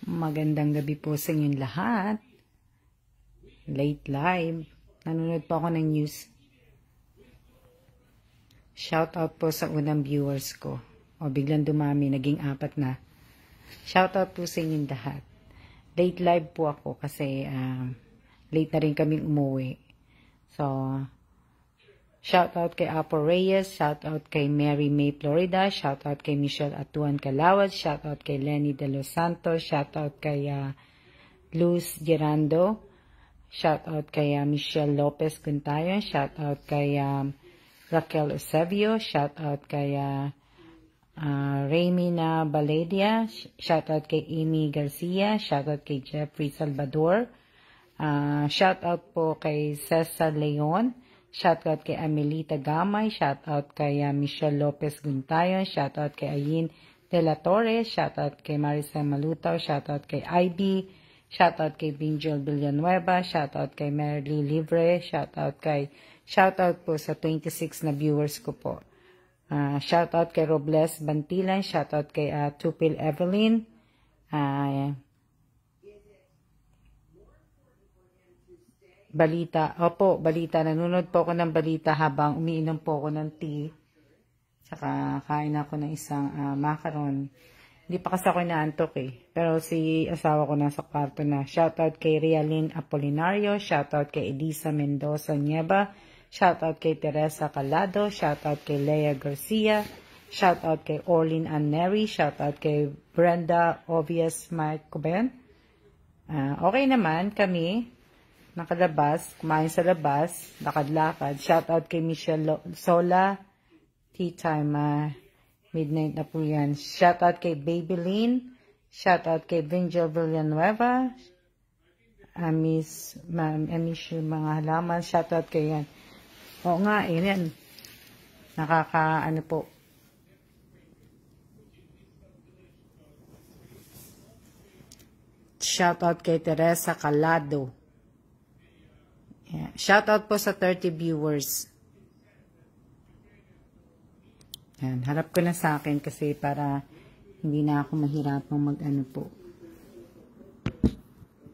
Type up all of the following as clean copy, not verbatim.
Magandang gabi po sa inyong lahat. Late live. Nanonood po ako ng news. Shout out po sa unang viewers ko. O biglang dumami, naging 4 na. Shout out po sa inyong lahat. Late live po ako kasi late na rin kaming umuwi. So, shout out kay Apo Reyes, shout out kay Mary May Florida, shout out kay Michelle Atuan Calawad, shout out kay Lenny De Los Santos, shout out kay Luz Gerando, shout out kay Michelle Lopez Guntayon, shout out kay Raquel Eusebio, shout out kay Raymina Baledia, shout out kay Amy Garcia, shout out kay Jeffrey Salvador, shout out po kay Cesar Leon, shout out kay Amelita Gamay, shout out kay Michelle Lopez Guntayon, shout out kay Ayin De La Torre, shout out kay Maricel Malutaw, shout out kay IB, shout out kay Binjol Villanueva, shout out kay Merly Libre, shout out po sa 26 na viewers ko po. Shout out kay Robles Bantilan, shout out kay Tupil Evelyn, balita. Opo, balita. Nanonood po ako ng balita habang umiinom po ako ng tea. Saka kain ako ng isang macaron. Hindi pa kasi ako inaantok eh. Pero si asawa ko nasa kwarto na. Shoutout kay Rialyn Apolinario. Shoutout kay Elisa Mendoza Nieva. Shoutout kay Teresa Calado. Shoutout kay Lea Garcia. Shoutout kay Orlin Anneri. Shoutout kay Brenda Obvious Mike Coben. Okay naman kami. Nakalabas, kumain sa labas, lakad-lakad. Shoutout kay Michelle Sola, tea time, midnight na po yan. Shoutout kay Babylene, shoutout kay Vinjo Villanueva, Miss mga halaman, shoutout kay yan. Oo nga, yan. Nakaka, po. Shoutout kay Teresa Calado. Yeah. Shout out po sa 30 viewers. Yan, harap ko na sa akin kasi para hindi na ako mahirapang mag-ano po.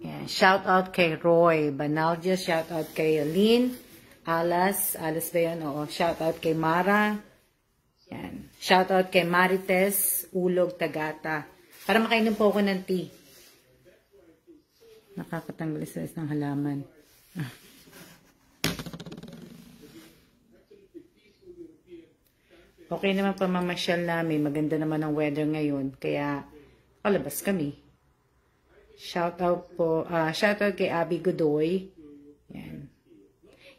Yeah. Shout out kay Roy Banaldia, shout out kay Aline, Alas ba yun? Oo. Shout out kay Mara. Yan. Shout out kay Marites Ulog Tagata. Para makainom po ako ng tea. Nakakatanggal stress ng halaman. Okay naman pa mamasyal namin. Maganda naman ang weather ngayon. Kaya, palabas kami. Shoutout po. Shoutout kay Abby Godoy. Yan.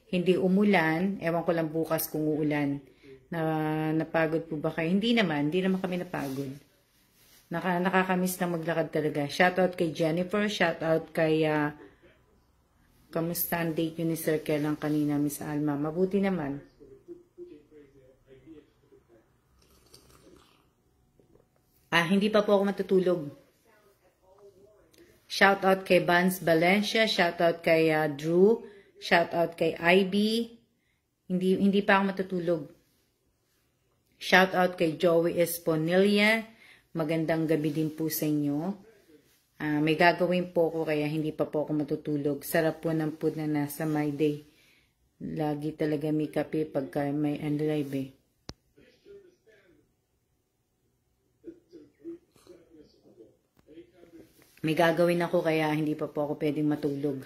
Hindi umulan. Ewan ko lang bukas kung uulan. Napagod po ba kayo? Hindi naman kami napagod. Nakakamiss na maglakad talaga. Shoutout kay Jennifer. Shoutout kay kamusta ang date yun ni Sir Kelang kanina, Miss Alma? Mabuti naman. Hindi pa po ako matutulog. Shoutout kay Vance Valencia, shoutout kay Drew, shoutout kay IB. Hindi pa ako matutulog. Shoutout kay Joey Esponilla. Magandang gabi din po sa inyo. May gagawin po ako kaya hindi pa po ako matutulog. Sarap po ng food na nasa my day. Lagi talaga may kape pagka may live eh. May gagawin ako kaya hindi pa po ako pwedeng matulog.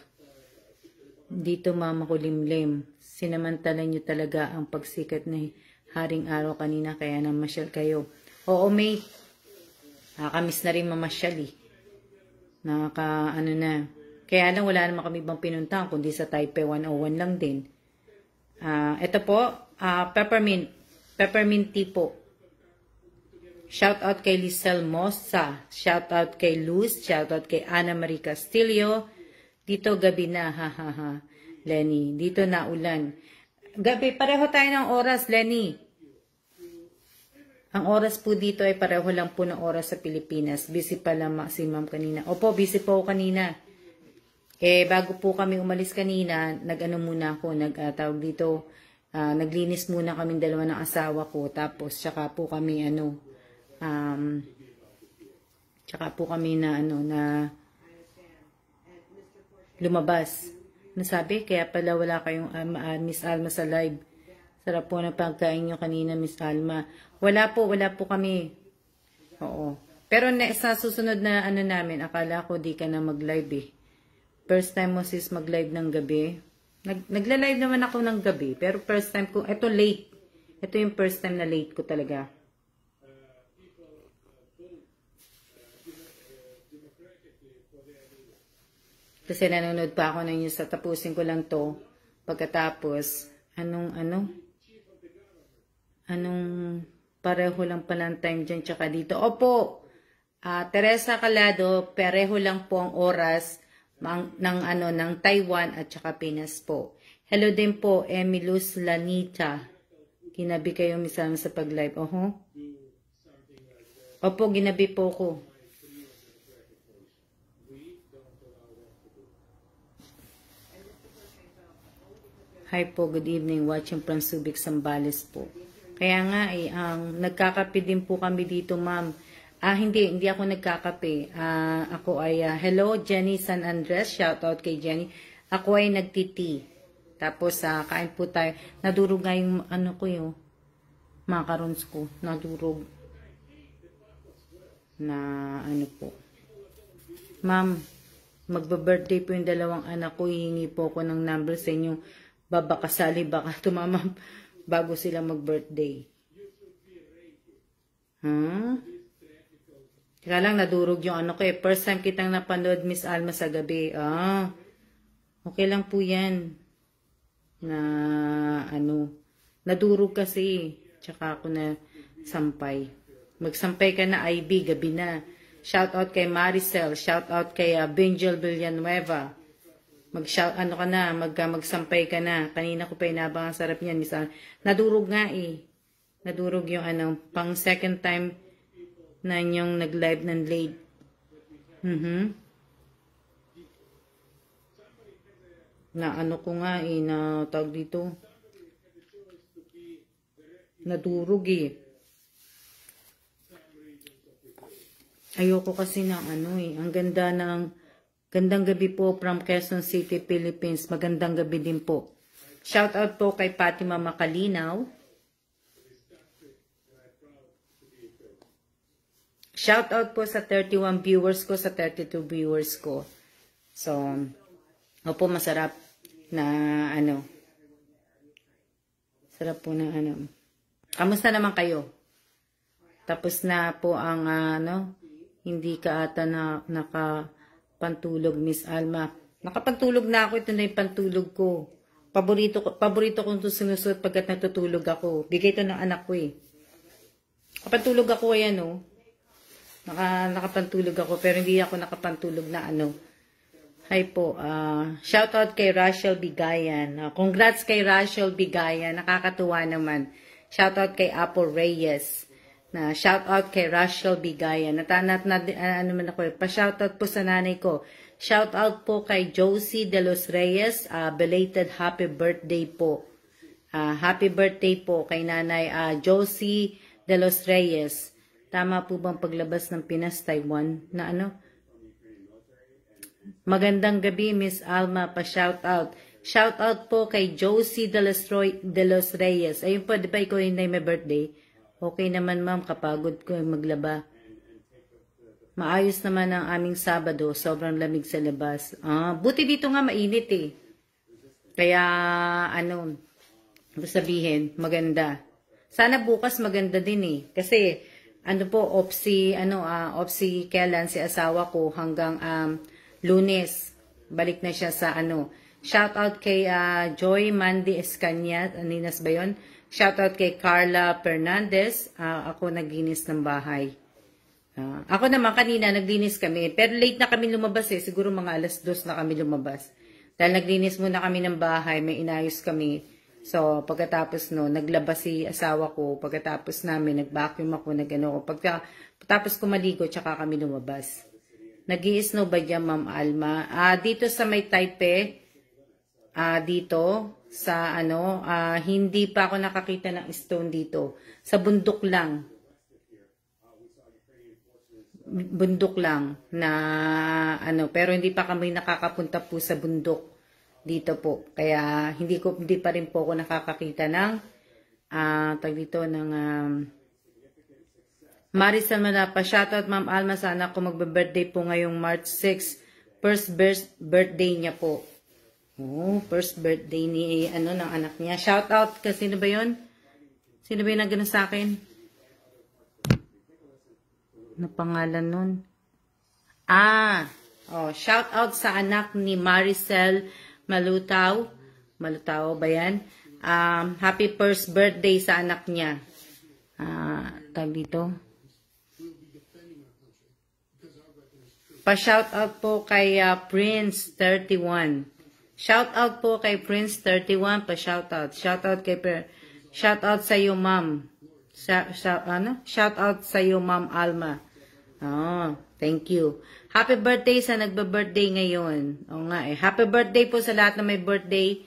Dito mamakulimlim. Sinamantala nyo talaga ang pagsikat na haring araw kanina kaya namasyal kayo. Oo mate. Nakakamiss na rin mamasyal eh. Na. Kaya lang wala naman kami ibang pinuntahan kundi sa Taipei 101 lang din. Ito po, peppermint tea po. Shout out kay Lizelle Mossa. Shout out kay Luz. Shout out kay Ana Marie Castillo. Dito gabi na, ha. Lenny, dito na ulan. Gabi, pareho tayo ng oras, Lenny. Ang oras po dito ay pareho lang po ng oras sa Pilipinas. Busy pala si ma'am kanina. Opo, busy po ako kanina. Bago po kami umalis kanina, nag-ano muna ako, tawag dito, naglinis muna kami dalawa ng asawa ko, tapos tsaka po kami tsaka po kami na lumabas. Nasabi, kaya pala wala kayong Miss Alma sa live. Sarap po ng pagkain nyo kanina, Miss Alma. Wala po kami. Oo. Pero sa susunod na namin, akala ko di ka na mag-live eh. First time mo sis mag-live ng gabi. Nagla-live naman ako ng gabi, pero first time ko, ito late. Ito yung first time na late ko talaga. Kasi nanonood pa ako ng news, tapusin ko lang to. Pagkatapos, anong pareho lang pala ang time dyan tsaka dito. Opo, Teresa Calado, pareho lang po ang oras ng Taiwan at tsaka Pinas po. Hello din po, Emilus Lanita. Ginabi kayo misama sa pag-live. Opo, ginabi po ko. Hi po, good evening. Watching from Subic, Zambales po. Kaya nga nagkakape din po kami dito, ma'am. Hindi ako nagkakape. Ako ay, hello, Jenny San Andres. Shout out kay Jenny. Ako ay nagtiti. Tapos, kain po tayo. Nadurog nga yung, yung macarons ko. Nadurog. Na, po. Ma'am, magba-birthday po yung dalawang anak ko. Hihingi po ako ng number sa inyo. Babakasali baka tumama bago sila mag-birthday. Kaya lang nadurog yung ko eh. First time kitang napanood, Miss Alma, sa gabi. Okay lang po yan. Na nadurog kasi. Tsaka ako na sampay. Magsampay ka na, IB, gabi na. Shout out kay Maricel. Shout out kay Benjel Villanueva. Magsampay ka na. Kanina ko pa inabang ang sarap niyan. Nadurog nga eh. Nadurog yung pang second time na yung nag-live ng late. Na ko nga eh, na tawag dito. Nadurog eh. Ayoko kasi ng ang ganda ng gandang gabi po from Quezon City, Philippines. Magandang gabi din po. Shout out po kay Fatima Makalinaw. Shout out po sa 31 viewers ko, sa 32 viewers ko. So, opo, masarap na sarap po na Kamusta naman kayo? Tapos na po ang hindi ka ata na pantulog, Miss Alma. Nakapantulog na ako. Ito na yung pantulog ko. Paborito kong ito sinusuot pagkat natutulog ako. Bigay ito ng anak ko eh. Nakapantulog ako ayan nakapantulog ako pero hindi ako nakapantulog na Hi po. Shout out kay Rachel Bigayan. Congrats kay Rachel Bigayan. Nakakatuwa naman. Shout out kay Apo Reyes. Shout out kay Rachel Bigayan. Pa-shout out po sa nanay ko. Shout out po kay Josie De Los Reyes. Belated happy birthday po. Happy birthday po kay nanay Josie De Los Reyes. Tama po bang paglabas ng Pinas, Taiwan? Na Magandang gabi, Miss Alma. Pa-shout out. Shout out po kay Josie De Los Reyes. Ayun po, di ba ikaw yung may birthday? Okay naman, ma'am, kapagod ko maglaba. Maayos naman ang aming Sabado. Sobrang lamig sa labas. Buti dito nga mainit eh. Kaya, sabihin, maganda. Sana bukas maganda din eh. Kasi, off si Kellan, si asawa ko, hanggang Lunes. Balik na siya sa Shout out kay Joy Mandy Escanya. Aninas ba yun? Shoutout kay Carla Fernandez. Ako naglinis ng bahay. Ako naman kanina naglinis kami. Pero late na kami lumabas eh. Siguro mga 2:00 na kami lumabas. Dahil naglinis muna kami ng bahay. May inayos kami. So pagkatapos naglabas si asawa ko. Pagkatapos namin nag-vacuum ako. Pagkatapos ko maligo tsaka kami lumabas. Nag-i-snow ba dyan, Ma'am Alma? Dito sa may Taipei, dito, sa ano, hindi pa ako nakakita ng stone dito. Sa bundok lang. Bundok lang na ano, pero hindi pa kami nakakapunta po sa bundok dito po. Kaya hindi pa rin po ako nakakakita ng tag dito ng Maricel Manapa. Shoutout Ma'am Alma, sana ako magbe-birthday po ngayong March 6. First birthday niya po. Oh, first birthday ni ano ng anak niya. Shoutout kasi sino ba 'yon? Sino ba 'yung nagano sa akin? Ano pangalan nun? Shoutout sa anak ni Maricel Malutaw. Malutaw ba 'yan? Happy first birthday sa anak niya. Tag dito. Pa-shoutout po kay Prince 31. Shoutout po kay Prince 31. Pa-shoutout. Shoutout sa iyo, ma'am. Shoutout sa iyo, Ma'am Alma. Thank you. Happy birthday sa nagbe-birthday ngayon. Oo nga eh. Happy birthday po sa lahat na may birthday.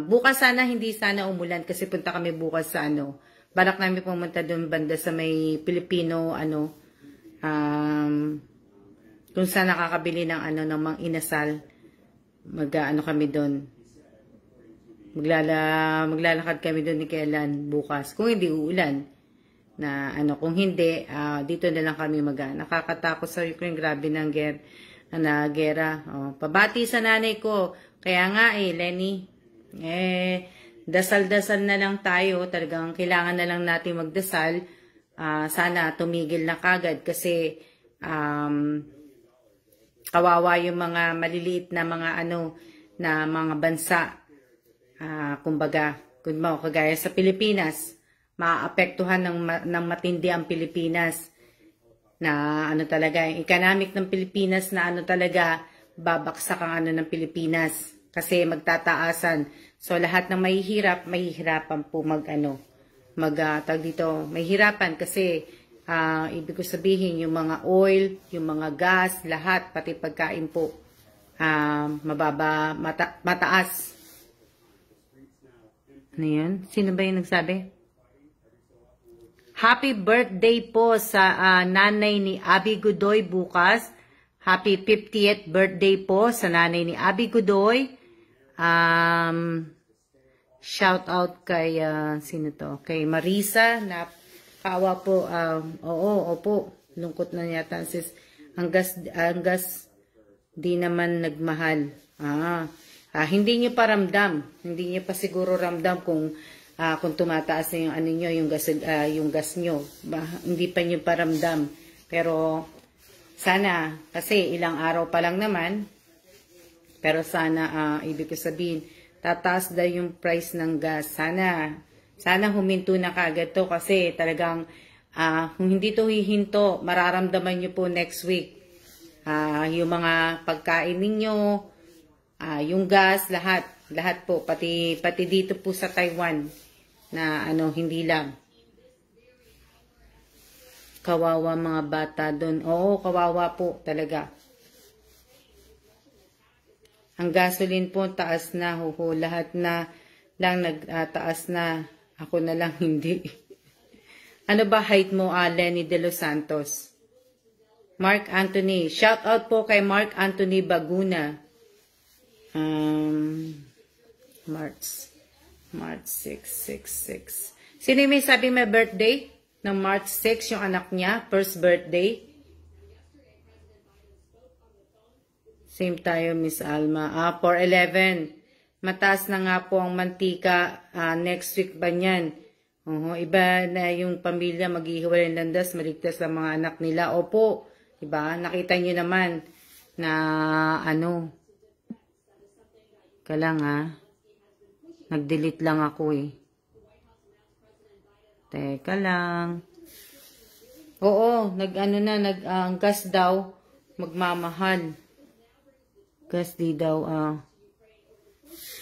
Bukas sana, hindi sana umulan kasi punta kami bukas sa ano. Balak namin pumunta doon banda sa may Pilipino, kung saan nakakabili ng ng mga inasal. Mag-ano kami doon. Maglalakad kami doon ni Kailan bukas. Kung hindi uulan. Na kung hindi, dito na lang kami nakakatakot sa Ukraine. Grabe ng gera. Pabati sa nanay ko. Kaya nga Lenny, dasal-dasal na lang tayo. Talagang kailangan na lang natin magdasal. Sana tumigil na kagad kasi kawawa yung mga maliliit na mga na mga bansa. Kumbaga, kagaya sa Pilipinas, maapektuhan ng matindi ang Pilipinas na talaga, yung economic ng Pilipinas na babaksak ang ng Pilipinas kasi magtataasan. So lahat ng mahihirapan po tag dito, mahihirapan kasi ibig ko sabihin yung mga oil, yung mga gas, lahat pati pagkain po mataas. Ano yun? Sino ba yung nagsabi? Happy birthday po sa nanay ni Abby Godoy bukas. Happy 50th birthday po sa nanay ni Abby Godoy. Shout out kay sino to? Kay Marisa na kawa po. Opo. Lungkot na yata sis. Ang gas di naman nagmahal. Hindi niyo pa ramdam. Hindi niyo pa siguro ramdam kung tumataas na yung yung gas nyo. Hindi pa niyo pa ramdam. Pero sana, kasi ilang araw pa lang naman, pero sana, ibig ko sabihin, tataas daw yung price ng gas. Sana huminto na kagad to kasi talagang, kung hindi to hihinto, mararamdaman nyo po next week. Yung mga pagkain ninyo, yung gas, lahat po, pati dito po sa Taiwan, na hindi lang. Kawawa mga bata doon. Oo, kawawa po talaga. Ang gasoline po, taas na. Lahat na lang nagtaas na. Ako na lang hindi. Ano ba height mo, Lenny De Los Santos? Mark Anthony. Shout out po kay Mark Anthony Baguna. March 6. Sino yung may sabi may birthday? Ng March 6, yung anak niya. First birthday. Same tayo, Miss Alma. 4/11. Mataas na nga po ang mantika. Next week ba yan? Iba na yung pamilya maghihiwalay ng landas. Maligtas ang mga anak nila. Opo. Diba? Nakita nyo naman na kalang nag-delete lang ako Teka lang. Oo, ang gas daw magmamahal. Gas di daw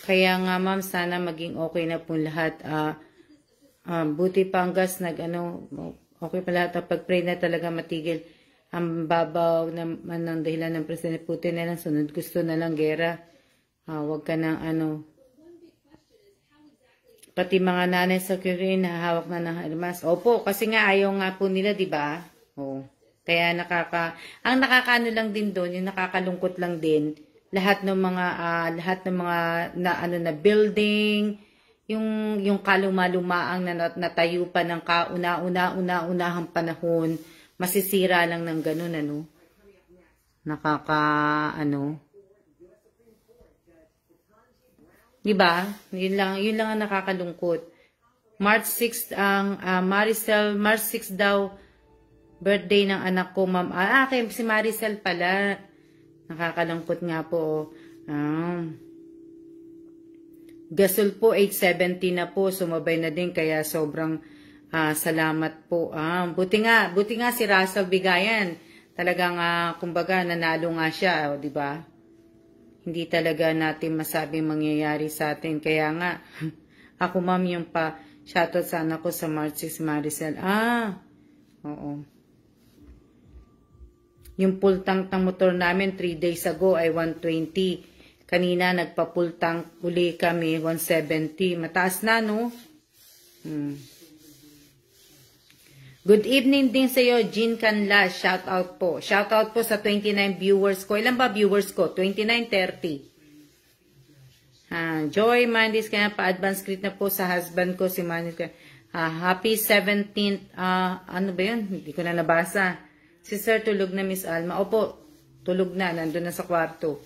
Kaya nga ma'am, sana maging okay na po lahat. Buti pa ang gas okay pa lahat. Pag-pray na talaga matigil. Ang babaw naman ng dahilan ng Presidente Putin na lang sunod. Gusto na lang gera. Huwag ka ng ano. Pati mga nanay sa Ukraine hahawak na ng armas. Opo, kasi nga ayaw nga po nila, di ba? Oh. Kaya ang nakakaano lang din doon, yung nakakalungkot lang din, lahat ng mga na ano na building, yung kaluma-lumaang na natayo pa ng kauna-unahang panahon, masisira lang ng ganun, ano. Diba? Yun lang ang nakakalungkot. March 6 March 6 daw birthday ng anak ko, ma'am. Okay, si Maricel pala. Nakakalungkot nga po. Gasol po 870 na po, sumabay na din kaya sobrang salamat po. Buti nga si Russell Bigayan. Talagang kumbaga nanalo nga siya, di ba? Hindi talaga natin masabing mangyayari sa atin. Kaya nga, ako ma'am yung shoutout sa anak ko sa March 6 Maricel. Oo. Yung full tank ng motor namin 3 days ago ay 120. Kanina nagpa-full tank uli kami 170. Mataas na, no? Good evening din sa iyo, Jean Canlas. Shout out po. Shout out po sa 29 viewers ko. Ilan ba viewers ko? 29, 30. Joy Mandis, kaya pa-advance greet na po sa husband ko, si Mandis. Happy 17th. Ano ba yun? Hindi ko na nabasa. Si Sir tulog na, Miss Alma. Opo, tulog na. Nandun na sa kwarto.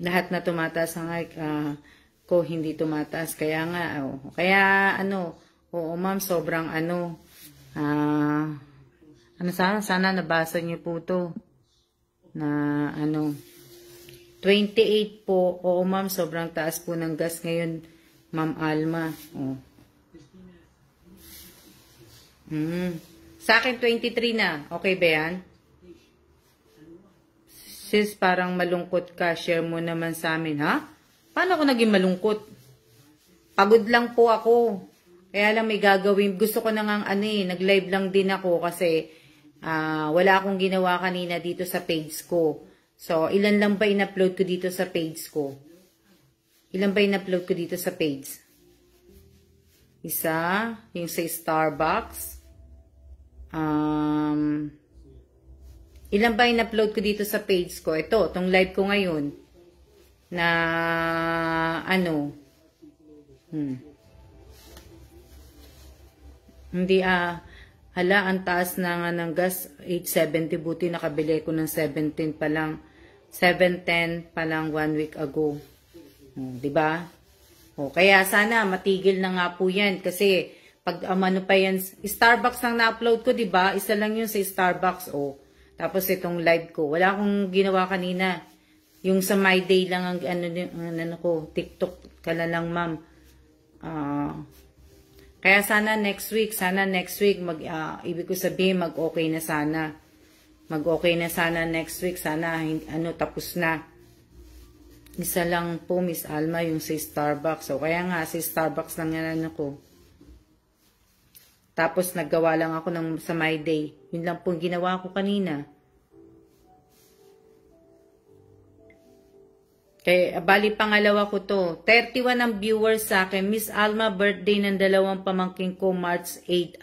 Lahat na tumataas ang ko hindi tumataas. Kaya nga, kaya oo ma'am, sobrang sana nabasa niyo po to na 28 po. Oo ma'am, sobrang taas po ng gas ngayon, Ma'am Alma. Sa akin 23 na. Okay ba yan? Sis, parang malungkot ka. Share mo naman sa amin, ha? Paano ako naging malungkot? Pagod lang po ako. Kaya lang may gagawin. Gusto ko na nga nag-live lang din ako kasi wala akong ginawa kanina dito sa page ko. So, ilan lang ba in-upload ko dito sa page ko? Ilan ba in-upload ko dito sa page? Isa, yung sa Starbucks. Ilan ba in-upload ko dito sa page ko? Ito, itong live ko ngayon. Na hindi hala, ang taas na nga ng gas, 870, buti nakabili ko ng 17 pa lang, 710 pa lang 1 week ago. Diba? Kaya sana matigil na nga po yan kasi pag pa yan, Starbucks lang na-upload ko, diba? Isa lang yun sa Starbucks, Tapos itong live ko, wala akong ginawa kanina. Yung sa My Day lang ang TikTok ka na lang, ma'am. Kaya sana next week ibig ko sabihin mag-okay na sana. Mag-okay na sana next week, sana tapos na. Isa lang po, Miss Alma, yung sa Starbucks. Kaya nga si Starbucks lang yan Tapos naggawa lang ako sa My Day. Yun lang po ginawa ko kanina. Kaya, bali pangalawa ko to. 31 ang viewers sa akin. Miss Alma, birthday ng dalawang pamangking ko, March 8.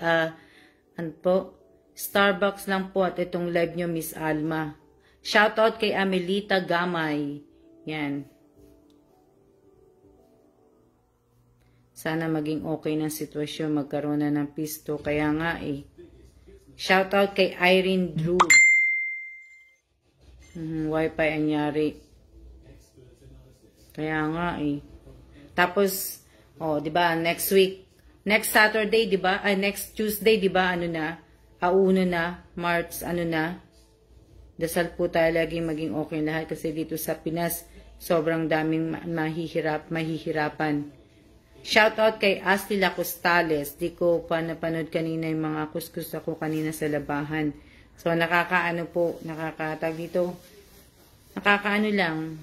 Starbucks lang po at itong live nyo, Miss Alma. Shoutout kay Amelita Gamay. Yan. Sana maging okay ng sitwasyon, magkaroon na ng pisto. Kaya nga Shoutout kay Irene Drew. Wi-Fi anyari. Kaya nga Tapos, di ba, next week, next Saturday, di ba, next Tuesday, di ba, auno na, March, dasal po tayo lagi maging okay lahat kasi dito sa Pinas, sobrang daming mahihirapan. Shoutout kay Astila Costales. Di ko pa napanood kanina yung mga kuskus ako kanina sa labahan. So, nakakaano lang.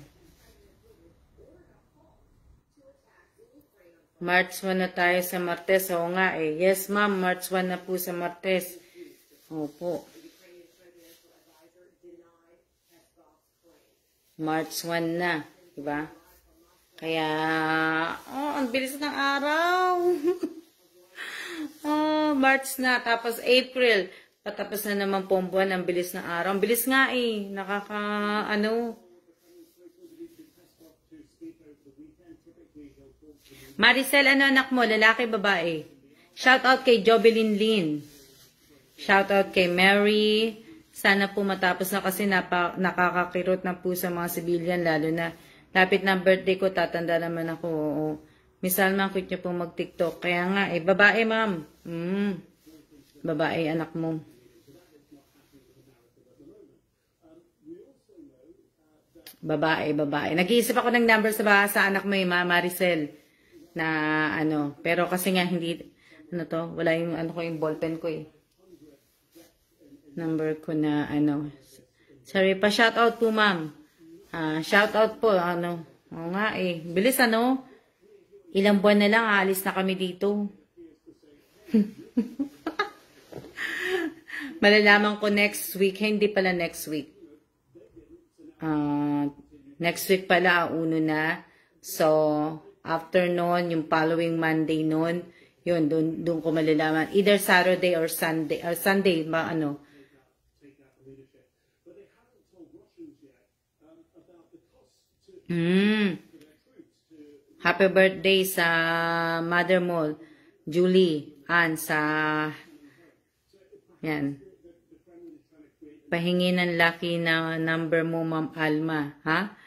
March 1 na tayo sa Martes. Oo nga eh. Yes, ma'am. March 1 na po sa Martes. Opo. March 1 na. Diba? Kaya, ang bilis ng araw. March na. Tapos April. Patapos na naman po ang buwan. Ang bilis ng araw. Ang bilis nga eh. Maricel, ano anak mo? Lalaki, babae? Shout out kay Jobelyn Lin. Shout out kay Mary. Sana po matapos na kasi nakakakirot na po sa mga civilian, lalo na lapit na birthday ko, tatanda naman ako. Oo. Miss Alma, quit niyo po mag-TikTok. Kaya nga, babae, ma'am. Babae, anak mo. Babae. Nag-iisip ako ng number sa anak mo, Maricel. Na pero kasi nga hindi, wala yung yung ballpen ko eh. Number ko na sorry, pa shoutout po ma'am. Shoutout po, oo nga eh. Bilis ilang buwan na lang, aalis na kami dito. Malalaman ko next week, hindi pala next week. Next week pala, uno na. So, after nun, yung following Monday nun, yun, doon ko malalaman. Either Saturday or Sunday, Happy birthday sa mother mo, Julie, yan. Pahingi ng lucky na number mo, Ma'am Alma, ha?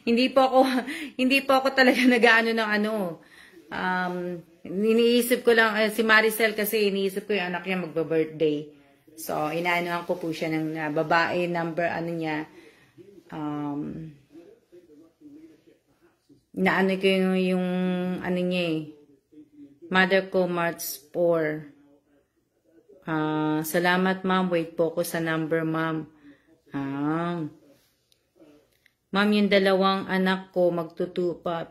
Hindi po ako talaga nag-aano ng iniisip ko lang, si Maricel kasi iniisip ko yung anak niya magba-birthday. So, inaanoan ko po siya ng babae number, niya, inaano ko yung niya eh. Mother ko, March 4. Salamat, ma'am. Wait po ko sa number, ma'am. Ma'am, yung dalawang anak ko magtutupa.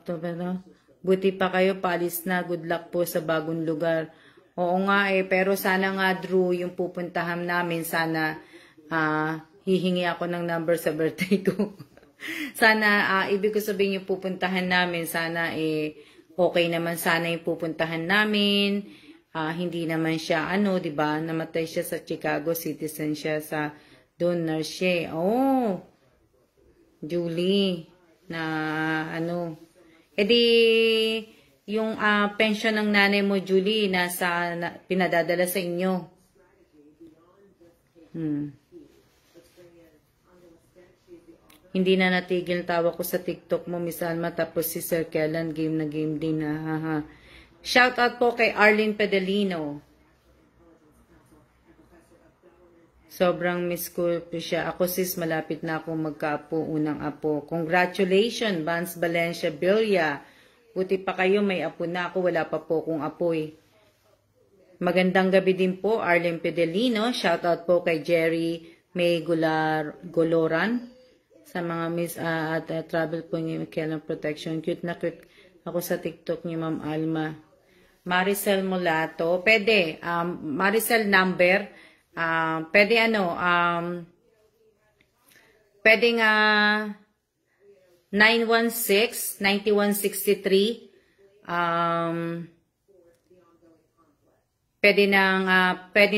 Buti pa kayo, paalis na. Good luck po sa bagong lugar. Oo nga eh, pero sana nga, Drew, yung pupuntahan namin, sana hihingi ako ng number sa birthday ko. Sana, ibig ko sabihin yung pupuntahan namin, sana okay naman sana yung pupuntahan namin. Hindi naman siya, diba, namatay siya sa Chicago, citizen siya sa doon, nurse siya. Oh, Julie, na yung pension ng nanay mo, Julie, pinadadala sa inyo. Hindi na natigil tawa ko sa TikTok mo, Miss Alma, tapos si Sir Kellan, game na game din na, Shout out po kay Arlene Pedelino. Sobrang miss ko po siya. Ako sis, malapit na akong magkaapo, unang apo. Congratulations, Vance Valencia Bilia. Buti pa kayo, may apo na ako. Wala pa po kong apoy. Magandang gabi din po, Arlene Pedelino. Shout out po kay Jerry May Goloran. Sa mga miss at travel po niyo, Kailan Protection. Cute na cute ako sa TikTok niyo, Ma'am Alma. Maricel Mulato. Pwede. Maricel number. Pwede pwede nga 916-9163. Pwede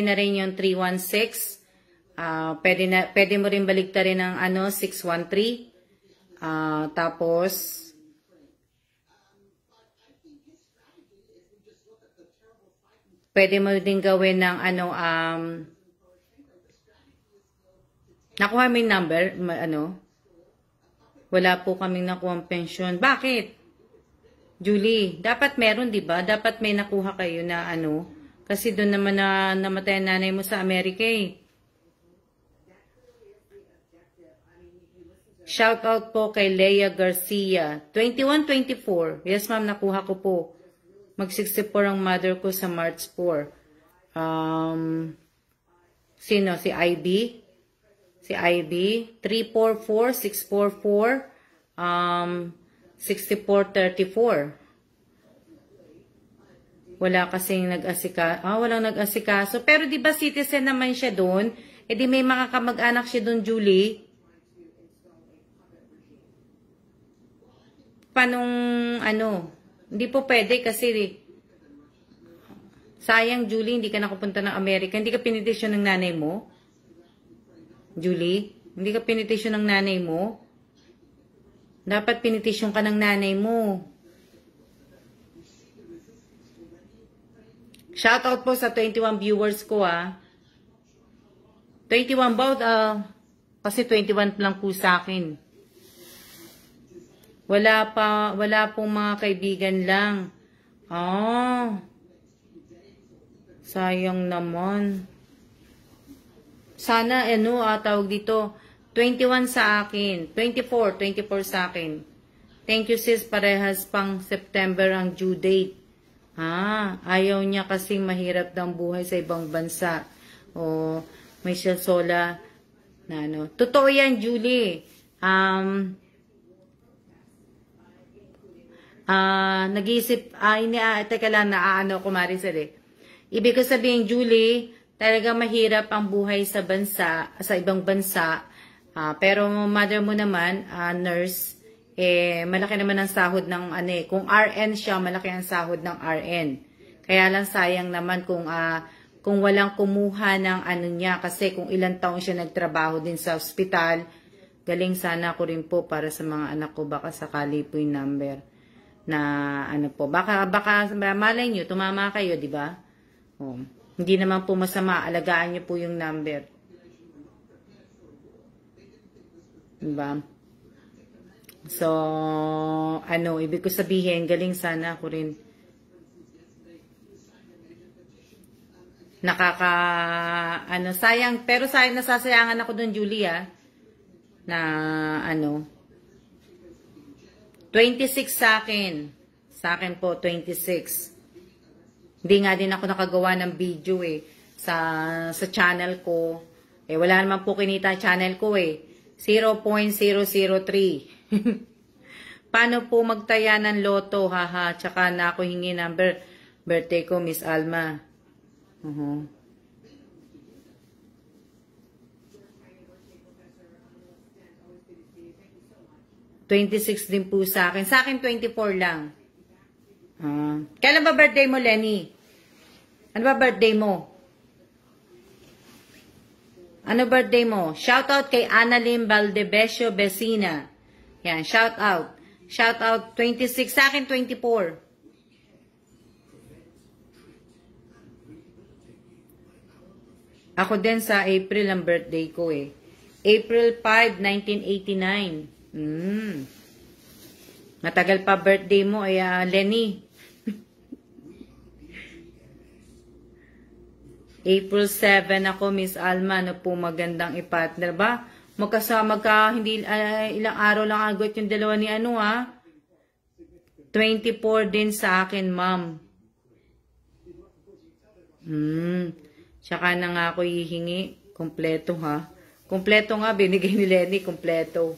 na rin yung 316. Pwede mo rin baliktarin ng 613. Tapos pwede mo din gawin ng nakuha mo yung number, wala po kaming nakuha pension. Bakit? Julie, dapat meron, di ba? Dapat may nakuha kayo na kasi doon naman na namatay ang nanay mo sa Amerika eh. Shout out po kay Leia Garcia. 21-24. Yes, ma'am, nakuha ko po. Mag-64 ang mother ko sa March 4. Sino? Si IB? Si IB? 344-644. 6434. Wala kasing walang nag-asikaso. Pero di ba citizen naman siya doon? E di may mga kamag-anak siya doon, Julie. Panong, hindi po pwede kasi, sayang, Julie, hindi ka nakapunta ng Amerika. Hindi ka pinitisyon ng nanay mo? Julie, hindi ka pinitisyon ng nanay mo? Dapat pinitisyon ka ng nanay mo. Shoutout po sa 21 viewers ko, 21 about, kasi 21 lang po sa akin. Wala pong mga kaibigan lang. Sayang naman. Sana, tawag dito, 21 sa akin. 24 sa akin. Thank you, sis. Parehas pang September ang due date. Ayaw niya kasi mahirap daw buhay sa ibang bansa. Michelle Sola, Totoo yan, Julie. Nag-iisip, teka lang, ko Maricel Ibig ko sabihin, Julie, talaga mahirap ang buhay sa ibang bansa. Pero mother mo naman, nurse, malaki naman ang sahod ng kung RN siya, malaki ang sahod ng RN. Kaya lang sayang naman kung walang kumuha ng niya, kasi kung ilang taon siya nagtrabaho din sa ospital, galing sana ko rin po para sa mga anak ko, baka sakali po yung number na baka malay nyo, tumama kayo, di ba? Hindi naman po masama, alagaan nyo po yung number. Diba? So, ibig ko sabihin, galing sana ako rin. Sayang, pero nasasayangan ako dun, Julia, na 26 sa akin. Sa akin po, 26. Hindi nga din ako nakagawa ng video sa channel ko. Wala naman po kinita channel ko 0.003. Paano po magtaya ng loto, haha? Tsaka na ako hingi number birthday ko, Miss Alma. 26 din po sa akin. Sa akin, 24 lang. Kailan ba birthday mo, Lenny? Ano ba birthday mo? Ano birthday mo? Shoutout kay Annalyn Valdebesio Besina. Yan, shoutout. Shoutout 26. Sa akin, 24. Ako din sa April ang birthday ko April 5, 1989. Matagal pa birthday mo Lenny. April 7 ako, Miss Alma. Po magandang i-partner ba? Magkasama ka, hindi ilang araw lang agad yung dalawa ni 24 din sa akin, ma'am. Tsaka na nga ako hihingi. Kompleto, ha? Kompleto nga, binigay ni Lenny, kompleto.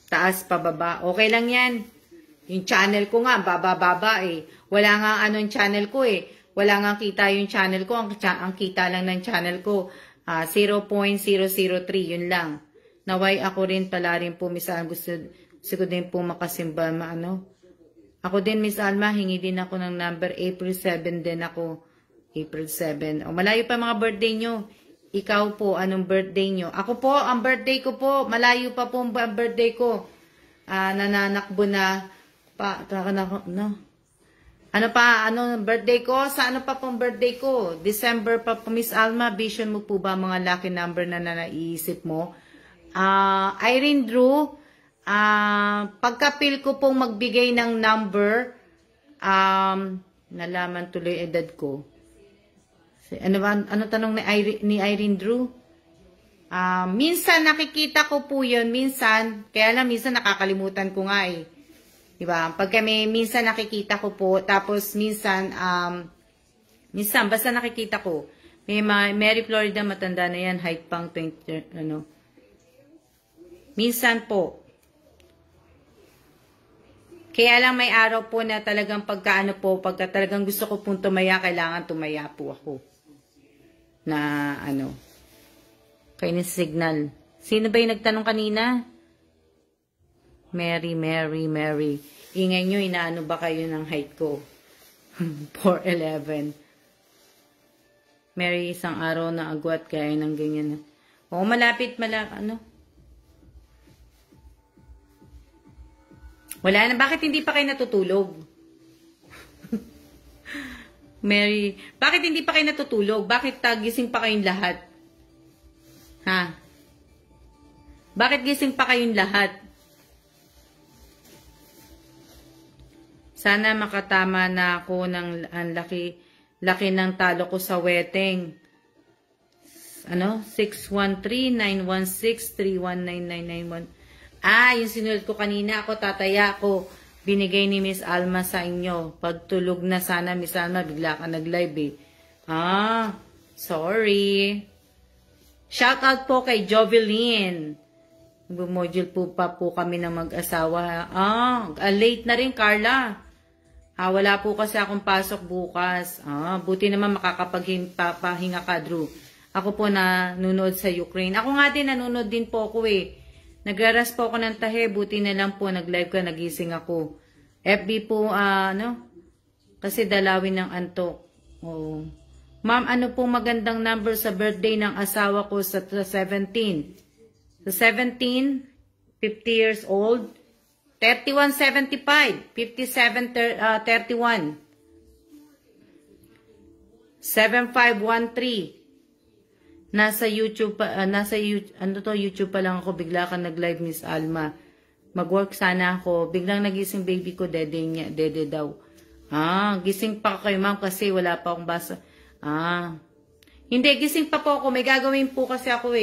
Taas, pababa. Okay lang yan. Yung channel ko nga, baba-baba Wala nga anong channel ko Wala nga kita yung channel ko. Ang kita lang ng channel ko, 0.003. Yun lang. Naway ako rin pala rin po, Miss Alma. Gusto ko din po makasimba. Ako din, Miss Alma, hingi din ako ng number. April 7 din ako. April 7. Malayo pa mga birthday nyo. Ikaw po, anong birthday nyo? Ako po, ang birthday ko po, malayo pa po ang birthday ko. Nananakbo na. Birthday ko? Sa ano pa pong birthday ko? December pa po, Miss Alma. Vision mo po ba mga lucky number na naiisip mo? Irene Drew, pagkapil ko pong magbigay ng number, nalaman tuloy edad ko. Ano tanong ni Irene Drew? Minsan nakikita ko po yun, minsan, kaya lang minsan nakakalimutan ko nga Diba? Pag minsan nakikita ko po, tapos minsan, basta nakikita ko. Mary Florida, matanda na yan, height pang 20, Minsan po. Kaya lang may araw po na talagang pagka talagang gusto ko pong tumaya, kailangan tumaya po ako. Na kainis signal. Sino ba yung nagtanong kanina? Mary. Ingay nyo, inaano ba kayo ng height ko? 4'11". Mary, isang araw na agwat kaya ng ganyan. Oo, malapit. Wala na. Bakit hindi pa kayo natutulog? Mary, bakit hindi pa kayo natutulog? Bakit gising pa kayong lahat? Ha? Bakit gising pa kayong lahat? Sana makatama na ako ng laki ng talo ko sa weteng. 613-916-3199991. Yung sinulat ko kanina, ako tataya ako. Binigay ni Miss Alma sa inyo. Pagtulog na sana, Miss Alma, bigla ka nag-live sorry. Shout out po kay Jovelyn. Module po pa po kami ng mag-asawa. Late na rin, Carla. Wala po kasi akong pasok bukas. Buti naman makakapagpapahinga ka, Drew. Ako po nanonood sa Ukraine. Ako nga din, nanonood din po ako Nagraras po ako ng tahe, buti na lang po, nag-live ka, nagising ako. FB po, kasi dalawin ng antok. Ma'am, ano po magandang number sa birthday ng asawa ko sa 17? Sa 17, 50 years old, 3175, 5731, 7513. Nasa YouTube YouTube pa lang ako, bigla ka nag-live, Miss Alma. Mag-work sana ako. Biglang nagising baby ko, dede daw. Gising pa kayo, ma'am, kasi wala pa akong basa. Hindi, gising pa po ako. May gagawin po kasi ako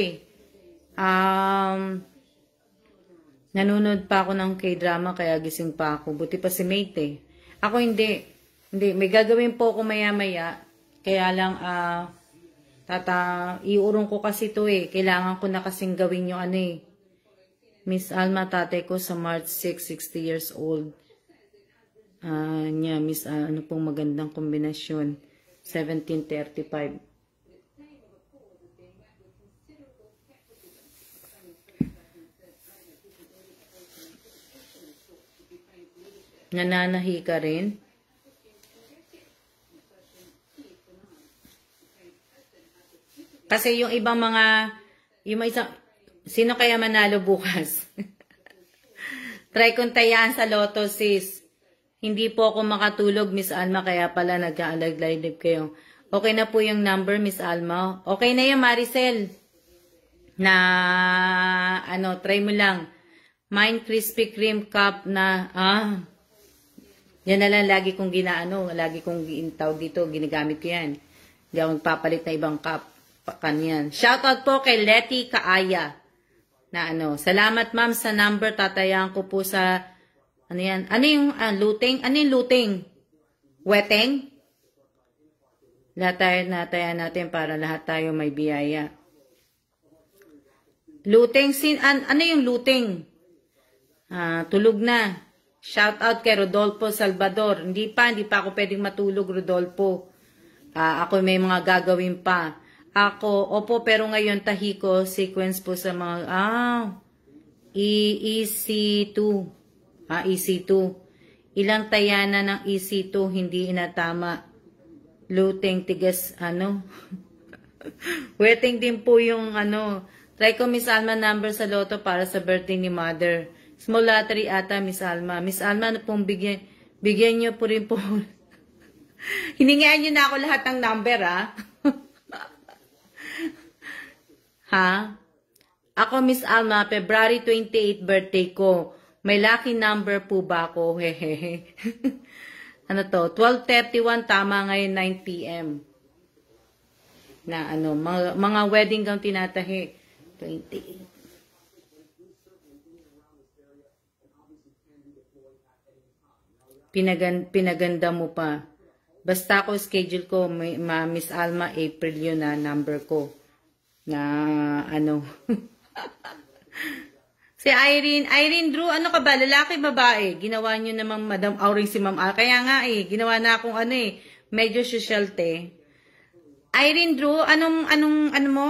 nanonood pa ako ng K-drama, kaya gising pa ako. Buti pa si Mate Ako hindi. Hindi, may gagawin po ako maya-maya. Kaya lang, iurong ko kasi ito Kailangan ko na kasing gawin yung Miss Alma, tatay ko sa March 6, 60 years old. Miss, ano pong magandang kombinasyon? 1735. Nananahi ka rin? Kasi yung ibang sino kaya manalo bukas? Try kong tayaan sa Lotto, sis. Hindi po ako makatulog, Miss Alma, kaya pala nag-aalag-live kayo. Okay na po yung number, Miss Alma. Okay na yung Maricel. Try mo lang. Mine Krispy Kreme cup na, yan na lang lagi kong lagi kong tawag dito, ginagamit ko yan. Hindi ako magpapalit na ibang cup. Kanyan. Shoutout po kay Letty Kaaya. Salamat ma'am sa number. Tatayaan ko po sa, yan? Ano yung looting? Ano yung looting? Weteng? Natayaan natin para lahat tayo may biyaya. Looting? Ano yung looting? Tulog na. Shoutout kay Rodolfo Salvador. Hindi pa ako pwedeng matulog, Rodolfo. Ako may mga gagawin pa. Opo, pero ngayon tahi ko, sequence po sa mga, EC2. EC2. Ilang tayana ng EC2, hindi inatama. Looting, tigas, Wetting din po yung, Try ko, Miss Alma, number sa Lotto para sa birthday ni Mother. Small lottery ata, Miss Alma. Miss Alma, ano pong bigyan niyo po rin po. Hiningian niyo na ako lahat ng number, Ako, Miss Alma, February 28 birthday ko. May lucky number po ba ako? Hehehe. 12:31, tama ngayon 9 p.m. Na mga wedding gown tinatahi. 28. Pinaganda mo pa. Basta ako, schedule ko, Miss Alma, April yun na number ko. Na Si Irene Drew, ano ka ba? Lalaki, babae? Ginawa nyo namang Madam Auring si Ma'am Al. Kaya nga ginawa na akong medyo social te. Irene Drew, ano mo?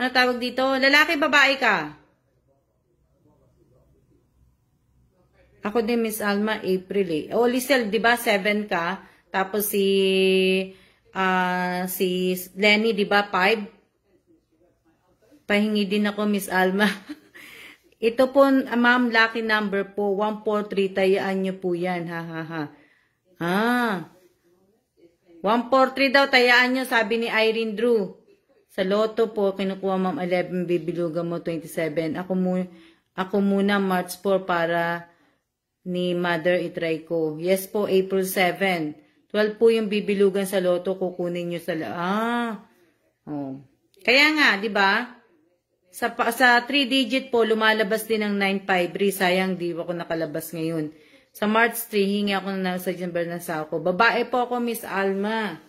Ano tawag dito? Lalaki, babae ka? Ako din, Miss Alma, April O, Lisel, di ba? 7 ka. Tapos si Lenny, di ba? 5. Pahingi din ako, Miss Alma. Ito po, ma'am, lucky number po. 143, tayaan nyo po yan. Ha. 143 daw, tayaan nyo, sabi ni Irene Drew. Sa loto po, kinukuha ma'am 11, bibilugan mo 27. Ako muna, March 4 para ni Mother itry ko. Yes po, April 7. 12 po yung bibilugan sa loto, kukunin nyo sa... Kaya nga, di ba? Sa 3-digit po, lumalabas din ng 953. Sayang, di ako nakalabas ngayon. Sa March 3, hingi ako na sa number na sa ako. Babae po ako, Miss Alma.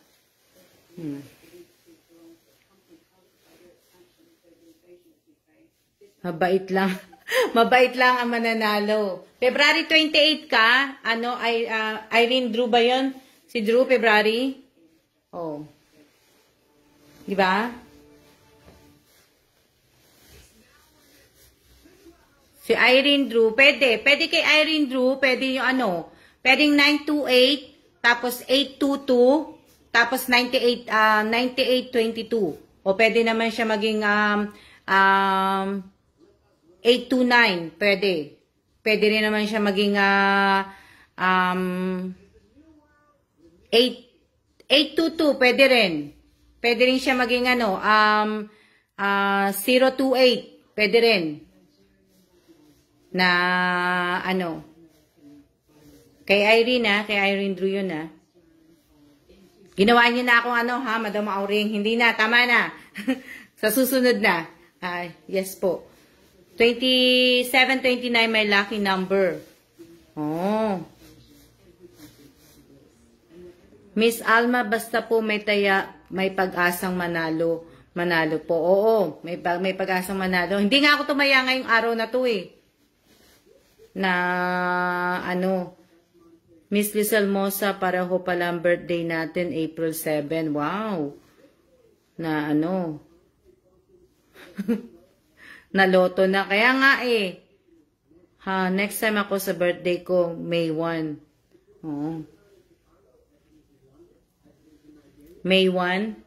Mabait lang. Mabait lang ang mananalo. February 28 ka? Irene Drew ba yun? Si Drew, February? Oh. Di ba? Si Irene Drew, pwede. Pwede kay Irene Drew, pwede yung pwedeng 928, tapos 822, tapos 9822. O pwede naman siya maging 829, pwede. Pwede rin naman siya maging 822, pwede rin. Pwede rin siya maging 028, pwede rin. Na kay Irene kay Irene Drew yun Ginawa niyo na akong Madam Auring. Hindi na, tama na. Sa susunod na. Yes po. 2729 may lucky number. Oh. Miss Alma, basta po may pag-asang manalo. Manalo po. Oo, may pag-asang manalo. Hindi nga ako tumaya ngayong araw na to Miss Lizelle Mosa, para ho pala ang birthday natin, April 7. Wow. Na naloto na. Kaya nga next time ako sa birthday ko, May 1. Oh. May 1.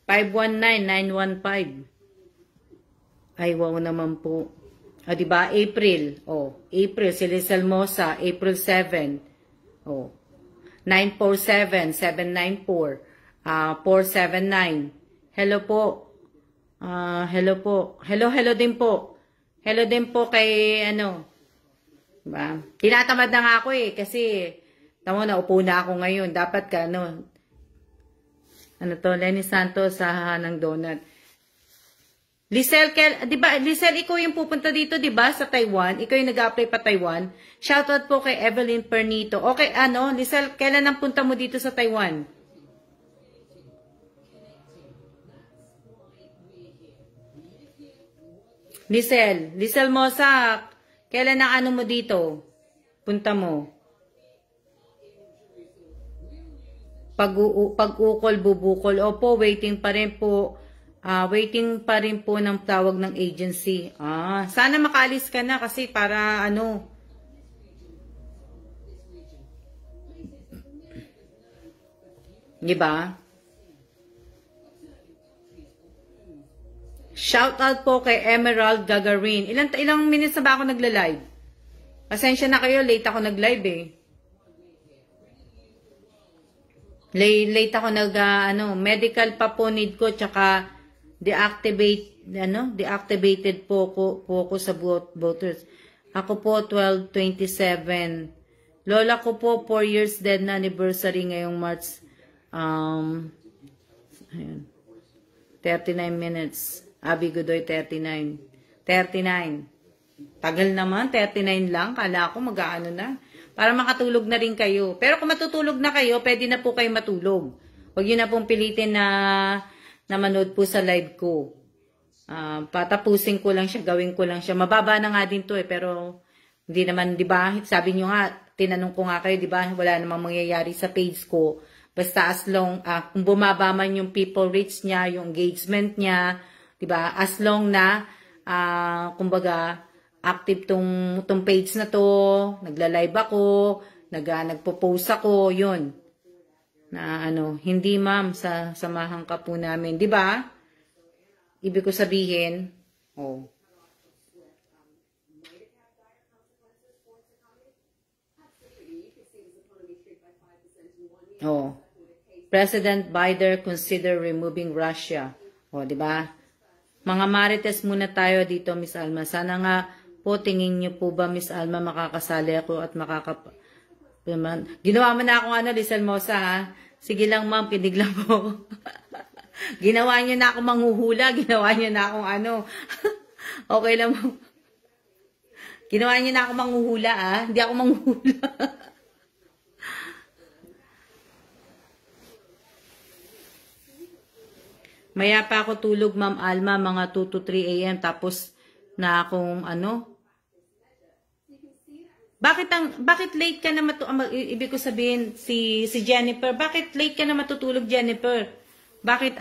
519-915. Ay, wow naman po. Diba? April. April. Si Lizelle Mosa, April 7. 947-794. 479. Hello po. Hello po. Hello din po. Hello din po kay Diba? Tinatamad na nga ako kasi tamo na upo na ako ngayon. Dapat ka Lenny Santos sa ng donut. Lizelle, diba, Lizelle, ikaw yung pupunta dito, diba, sa Taiwan? Ikaw yung nag-apply pa Taiwan. Shoutout po kay Evelyn Pernito. Okay, Lizelle, kailan ang punta mo dito sa Taiwan? Lizelle Mosa, kailan ang mo dito? Punta mo. Pag-ukol, bubukol. Opo, waiting pa rin po. Waiting pa rin po ng tawag ng agency. Sana makaalis ka na kasi para Diba? Shout out po kay Emerald Gagarin. Ilang minutes na ba ako nagla-live? Pasensya na kayo, late ako nag-live Late ako medical pa po need ko, tsaka deactivated po ko sa voters. Ako po 12/27. Lola ko po 4 years dead na anniversary ngayong March 39 minutes. Abi Godoy 39. Tagal naman, 39 lang. Kala ko mag-aano na. Para makatulog na rin kayo. Pero kung matutulog na kayo, pwede na po kayo matulog. Huwag yun na pong pilitin na manood po sa live ko. Patapusin ko lang siya, gawin ko lang siya. Mababa na nga din to pero hindi naman, di ba? Sabi nyo nga, tinanong ko nga kayo, di ba? Wala namang mangyayari sa page ko. Basta as long, kung bumaba man yung people reach niya, yung engagement niya, di ba? As long na, kumbaga, active tong page na to, nagla-live ako, nagpo-post ako, yun. Na hindi ma'am, samahan ka po namin, di ba? Ibig ko sabihin, President Biden consider removing Russia. Di ba? Mga marites muna tayo dito, Miss Alma. Sana nga po, tingin niyo po ba, Miss Alma, makakasali ako at Ginawa mo na akong Liz Almosa, ha? Sige lang, ma'am, kinig lang po. Ginawa niyo na ako manghuhula, ginawa niyo na akong Okay lang, ma'am. Ginawa niyo na ako manghuhula, Hindi ako manghuhula. Maya pa ako tulog, Ma'am Alma, mga 2 to 3 a.m. Tapos na akong Bakit late ka na ibig ko sabihin si Jennifer, bakit late ka na matutulog, Jennifer? Bakit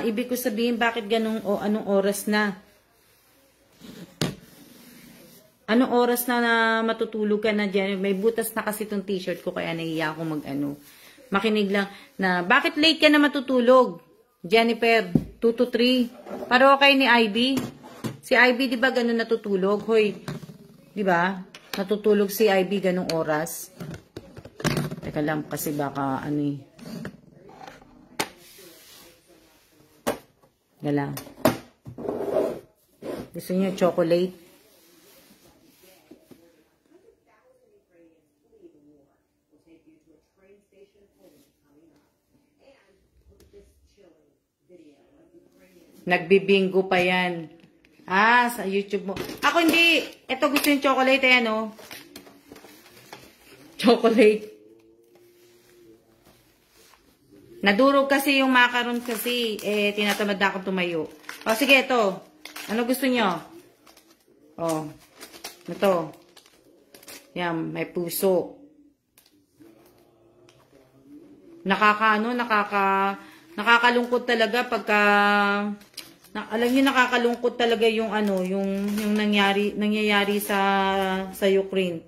ibig ko sabihin bakit ganung anong oras na? Anong oras na matutulog ka na, Jennifer? May butas na kasi tong t-shirt ko kaya nahiya ako makinig lang na bakit late ka na matutulog? Jennifer, 2 to 3. Paro kay ni Ivy. Si Ivy, di ba ganun natutulog? Hoy, di ba? Natutulog si Ivy ganung oras. Teka lang, kasi baka Gala. Gusto niyo chocolate? Nagbibingo pa yan. Sa YouTube mo. Ako hindi. Ito gusto yung chocolate. Ayan, Chocolate. Nadurog kasi yung macaron kasi. Tinatamad na akong tumayo. Sige, ito. Ano gusto nyo? Ito. Yan, may puso. Nakakalungkot talaga pagka alam niyo, nakakalungkot talaga yung yung nangyayari sa Ukraine.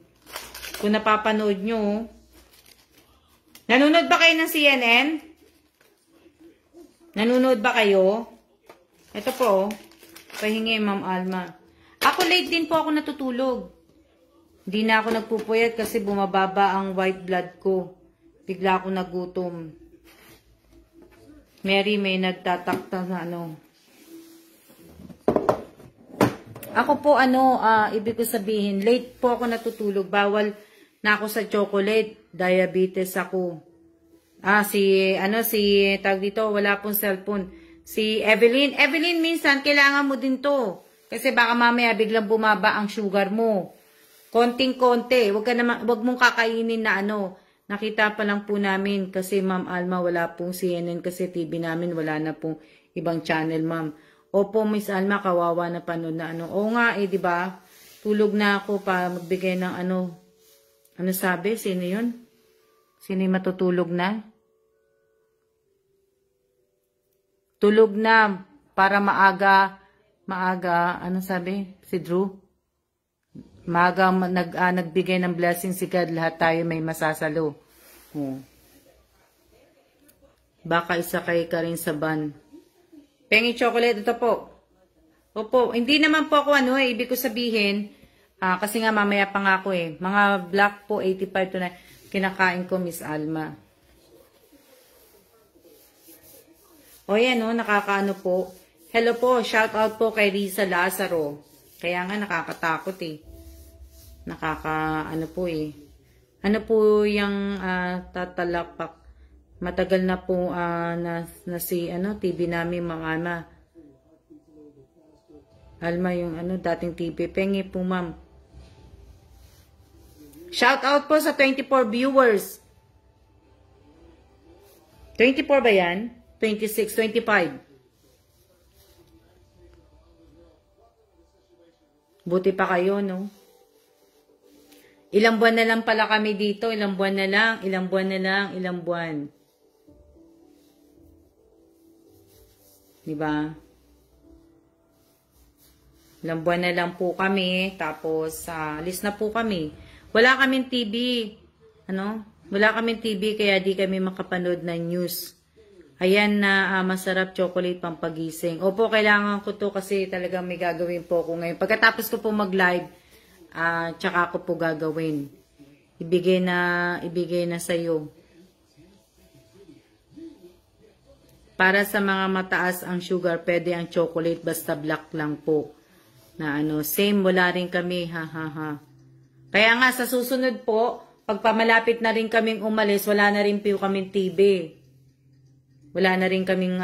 Kung napapanood nyo, nanonood ba kayo ng CNN? Nanonood ba kayo? Ito po, pahingi, Ma'am Alma. Ako late din po ako natutulog. Hindi na ako nagpupuyat kasi bumababa ang white blood ko. Bigla ako nagutom. Mary, may nagtatakta na Ako po ibig ko sabihin, late po ako natutulog. Bawal na ako sa chocolate. Diabetes ako. Si tag dito, wala pong cellphone. Si Evelyn. Evelyn, minsan, kailangan mo din to. Kasi baka mamaya biglang bumaba ang sugar mo. Konting-konti. Wag mong kakainin na Nakita pa lang po namin kasi Ma'am Alma, wala pong CNN kasi TV namin, wala na pong ibang channel, Ma'am. Opo, Miss Alma, kawawa na panood na Oo nga, di ba? Tulog na ako pa magbigay ng Ano sabi? Sino yun? Sino yung matutulog na? Tulog na para maaga, ano sabi? Si Drew? Maaga nagbigay ng blessing si God, lahat tayo may masasalo. Baka isakay ka rin sa van. Pengi chocolate, ito po. Opo, hindi naman po ako ibig ko sabihin, kasi nga mamaya pa nga ako Mga black po, 85 to 9, kinakain ko, Miss Alma. Yan nakakaano po. Hello po, shout out po kay Risa Lazaro. Kaya nga nakakatakot po Ano po yung tatalapak? Matagal na po na si TV namin, Ma'am Alma. Alma yung dating TV. Pengi po, Ma'am. Shout out po sa 24 viewers. 24 ba yan? 26, 25. Buti pa kayo, no? Ilang buwan na lang pala kami dito. Ilang buwan na lang, ilang buwan na lang, ilang buwan. Diba? Ilang buwan na lang po kami. Tapos, alis na po kami. Wala kaming TV. Ano? Wala kaming TV kaya di kami makapanood ng news. Ayan na masarap chocolate pampagising. Opo, kailangan ko to kasi talagang may gagawin po ako ngayon. Pagkatapos ko po mag-live, tsaka ko po gagawin. Ibigay na sa'yo. Para sa mga mataas ang sugar, pwede ang chocolate basta black lang po. Na same, wala rin kami, ha. Kaya nga sa susunod po, pagpamalapit na rin kaming umalis, wala na rin po kaming TV. Wala na rin kaming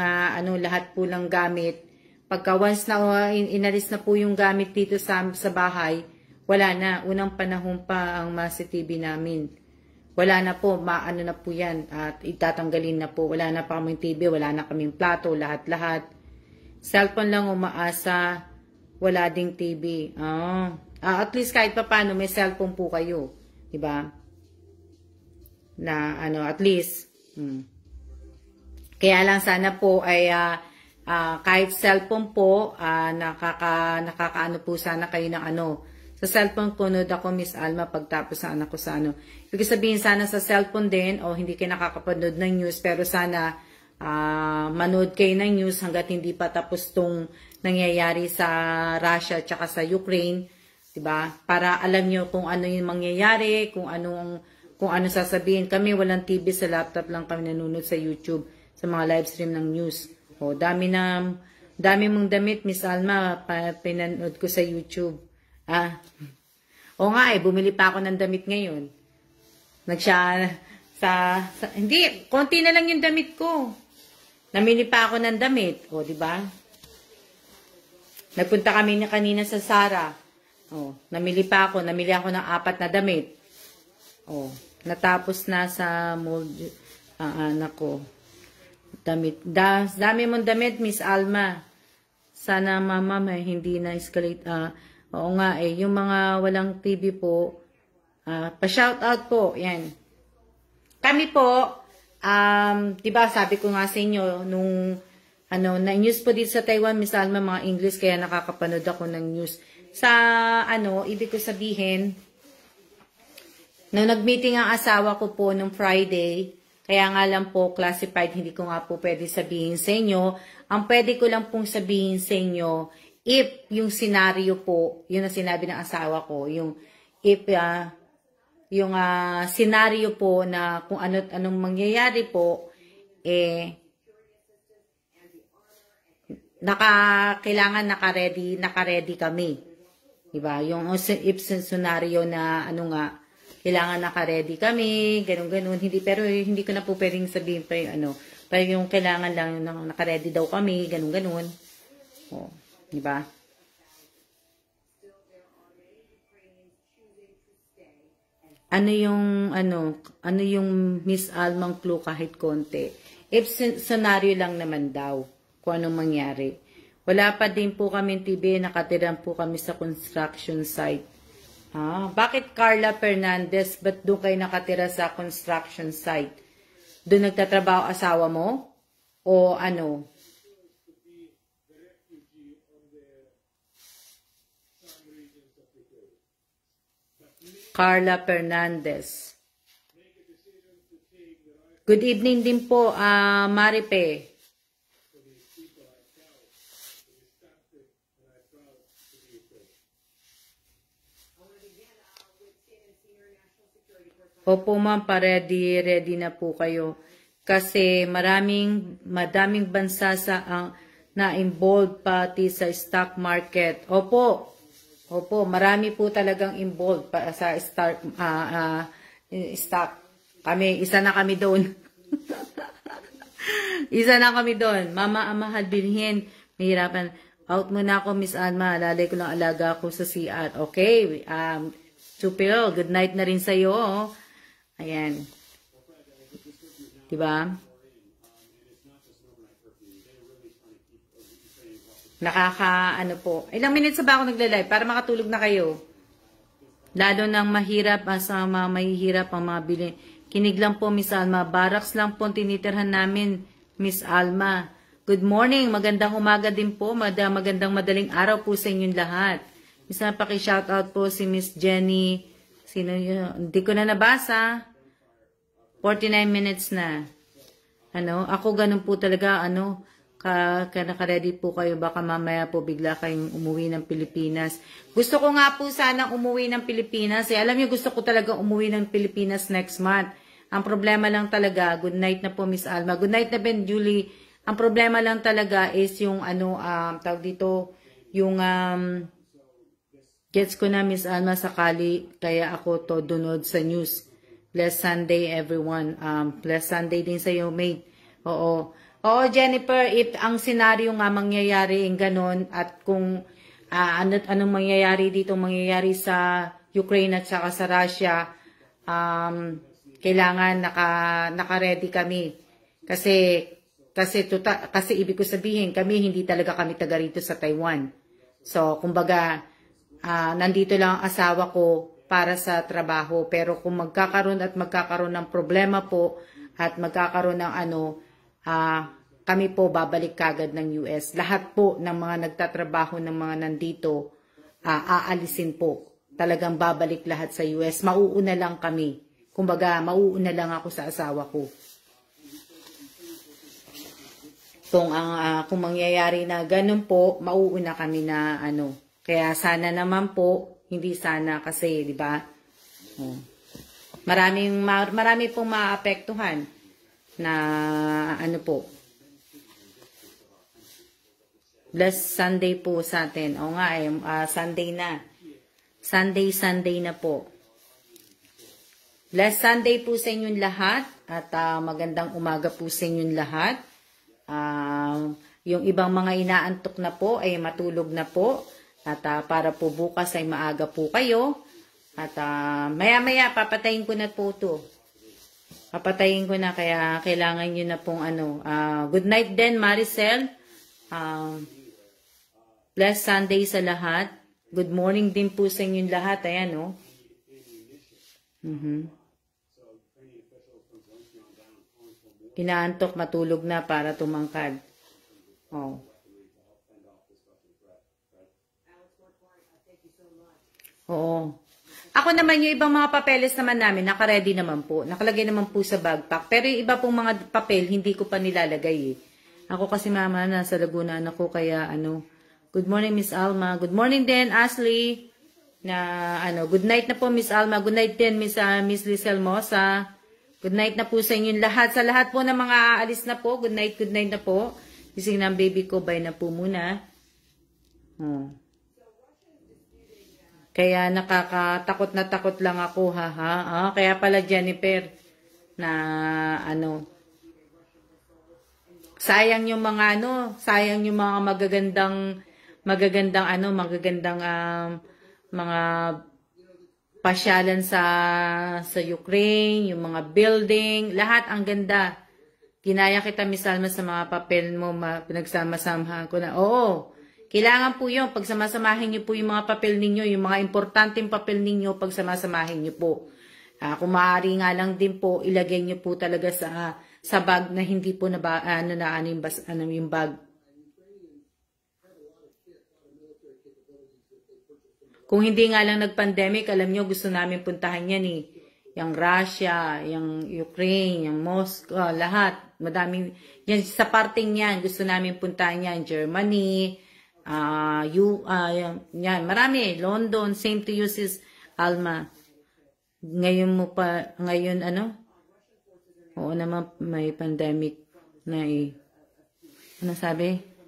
lahat po ng gamit. Pagka once na inalis na po yung gamit dito sa bahay, wala na. Unang panahon pa ang Masi TV namin. Wala na po, maano na po yan. At itatanggalin na po. Wala na pa kaming TV, wala na kaming plato, lahat-lahat. Cellphone lang umaasa, wala ding TV. At least kahit pa paano may cellphone po kayo. Diba? Na at least. Kaya lang sana po ay kahit cellphone po, nakakaano po sana kayo ng Sa cellphone ko, nood ako, Miss Alma, pagtapos sa anak ko sa Ibig sabihin sana sa cellphone din, o hindi kayo nakakapanood ng news, pero sana manood kayo ng news hanggat hindi pa tapos tong nangyayari sa Russia at sa Ukraine. Diba? Para alam nyo kung ano yung mangyayari, kung ano sasabihin. Kami walang TV, sa laptop lang kami nanonood sa YouTube, sa mga live stream ng news. Dami mong damit, Miss Alma, pinanood ko sa YouTube. Bumili pa ako ng damit ngayon. Hindi, konti na lang yung damit ko. Namili pa ako ng damit. Diba? Nagpunta kami kanina sa Zara. Namili ako ng 4 na damit. Natapos na sa mold, anak ko. Damit. Dami mong damit, Miss Alma. Sana mama may hindi na escalate. Oo nga yung mga walang TV po, pa-shout out po, yan. Kami po, diba sabi ko nga sa inyo, nung, na news po dito sa Taiwan, Miss Alma, mga English, kaya nakakapanood ako ng news. Sa, ibig ko sabihin, nung nag-meeting ang asawa ko po nung Friday, kaya nga lang po, classified, hindi ko nga po pwede sabihin sa inyo. Ang pwede ko lang pong sabihin sa inyo, if yung scenario po, yun ang sinabi ng asawa ko, yung scenario po na kung anong mangyayari po, kailangan naka-ready kami. Diba? Yung if scenario na kailangan naka-ready kami, ganun. Pero hindi ko na po pwedeng sabihin pa yung pero yung kailangan lang naka-ready daw kami, ganun. Diba? Ano yung Miss Almang clue kahit konti? If scenario lang naman daw kung anong mangyari. Wala pa din po kami TV, nakatiran po kami sa construction site. Bakit Carla Fernandez? Ba't doon kayo nakatira sa construction site? Doon nagtatrabaho asawa mo? O ano? Carla Fernandez. Good evening din po, Maripe. Opo ma'am, ready na po kayo. Kasi madaming bansa na involved pati sa stock market. Opo, marami po talagang involved sa stock. Kami, isa na kami doon. Isa na kami doon. Mama, mahal bilhin. Mahirapan. Out muna ako, Miss Alma. Lalay ko lang alaga ako sa CR. Okay. Super. Good night na rin sa'yo. Ayan. Diba? Ano po. Ilang minutes ba ako nagla-live para makatulog na kayo? Lalo nang mahirap, sa mga mahihirap ang mga bilhin. Kinig lang po, Miss Alma. Barracks lang po tinitirhan namin, Miss Alma. Good morning. Magandang umaga din po. Magandang madaling araw po sa inyong lahat. Miss Alma, paki-shoutout po si Miss Jenny. Sino yun? Hindi ko na nabasa. 49 minutes na. Ako ganun po talaga, naka-ready po kayo, baka mamaya po bigla kayong umuwi ng Pilipinas. Gusto ko nga po sanang umuwi ng Pilipinas. Alam niyo, gusto ko talaga umuwi ng Pilipinas next month. Ang problema lang talaga, good night na po Miss Alma. Good night na Ben Julie. Ang problema lang talaga is yung tawag dito, yung gets ko na Miss Alma sakali, kaya ako to dunod sa news. Blessed Sunday everyone. Blessed Sunday din sa iyo, mate. Oo. Oo, Jennifer, if ang senaryo nga mangyayari yung ganon at kung anong mangyayari dito, mangyayari sa Ukraine at saka sa Russia, kailangan naka-ready kami. Kasi ibig ko sabihin, hindi talaga kami taga rito sa Taiwan. So, kumbaga, nandito lang ang asawa ko para sa trabaho. Pero kung magkakaroon ng problema po at magkakaroon ng kami po babalik kagad ng US. Lahat po ng mga nagtatrabaho ng mga nandito, aalisin po. Talagang babalik lahat sa US. Mauuna lang kami. Kumbaga, mauuna lang ako sa asawa ko. Kung mangyayari na ganun po, mauuna kami na Kaya sana naman po, hindi sana kasi, di ba? Marami pong maapektuhan na po. Blessed Sunday po sa atin. O nga Sunday na. Sunday na po. Blessed Sunday po sa inyong lahat at magandang umaga po sa inyong lahat. Yung ibang mga inaantok na po ay matulog na po at para po bukas ay maaga po kayo. At maya-maya papatayin ko na po ito. Papatayin ko na kaya kailangan nyo na pong good night din Maricel. Blessed Sunday sa lahat. Good morning din po sa inyong lahat. Ayan, Inaantok, matulog na para tumangkad. Oo. Ako naman, yung ibang mga papeles naman namin, naka-ready naman po. Nakalagay naman po sa backpack. Pero yung iba pong mga papel, hindi ko pa nilalagay Ako kasi mama, nasa Laguna ako, kaya Good morning, Miss Alma. Good morning din, Ashley. Good night na po, Miss Alma. Good night din, Miss Lizelle Mosa. Good night na po sa inyong lahat. Sa lahat po ng mga aalis na po, good night na po. Gising ng baby ko, bye na po muna. Kaya nakakatakot na takot lang ako, kaya pala Jennifer, na sayang yung mga magagandang mga pasyalan sa Ukraine, yung mga building, lahat ang ganda. Ginaya kita, Miss Alma, sa mga papel mo, pinagsama-samahan ko na. Oo, kailangan po yun. Pagsamasamahin niyo po yung mga papel ninyo, yung mga importanteng papel ninyo, pagsamasamahin niyo po. Kung maaari nga lang din po, ilagay niyo po talaga sa bag na hindi po yung bag. Kung hindi nga lang nag-pandemic, alam nyo, gusto namin puntahan yan Yung Russia, yung Ukraine, yung Moscow, lahat. Madaming, yan, sa parting yan, gusto namin puntahan yan. Germany, yan, marami. London, same to you, sis Alma. Ngayon Oo naman, may pandemic na Ano sabi?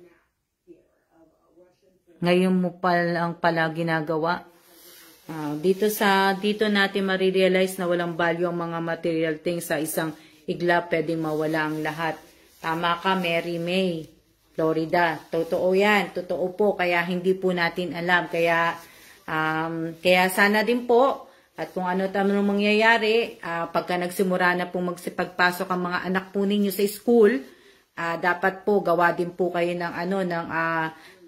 Ngayon mo lang pala ginagawa. Dito natin marirealize na walang value ang mga material things. Sa isang iglap, pwedeng mawala ang lahat. Tama ka, Mary May, Florida. Totoo yan. Totoo po. Kaya hindi po natin alam. Kaya sana din po, at kung ano tamang mangyayari, pagka nagsimura na po magsipagpasok ang mga anak po ninyo sa school, dapat po gawa din po kayo ng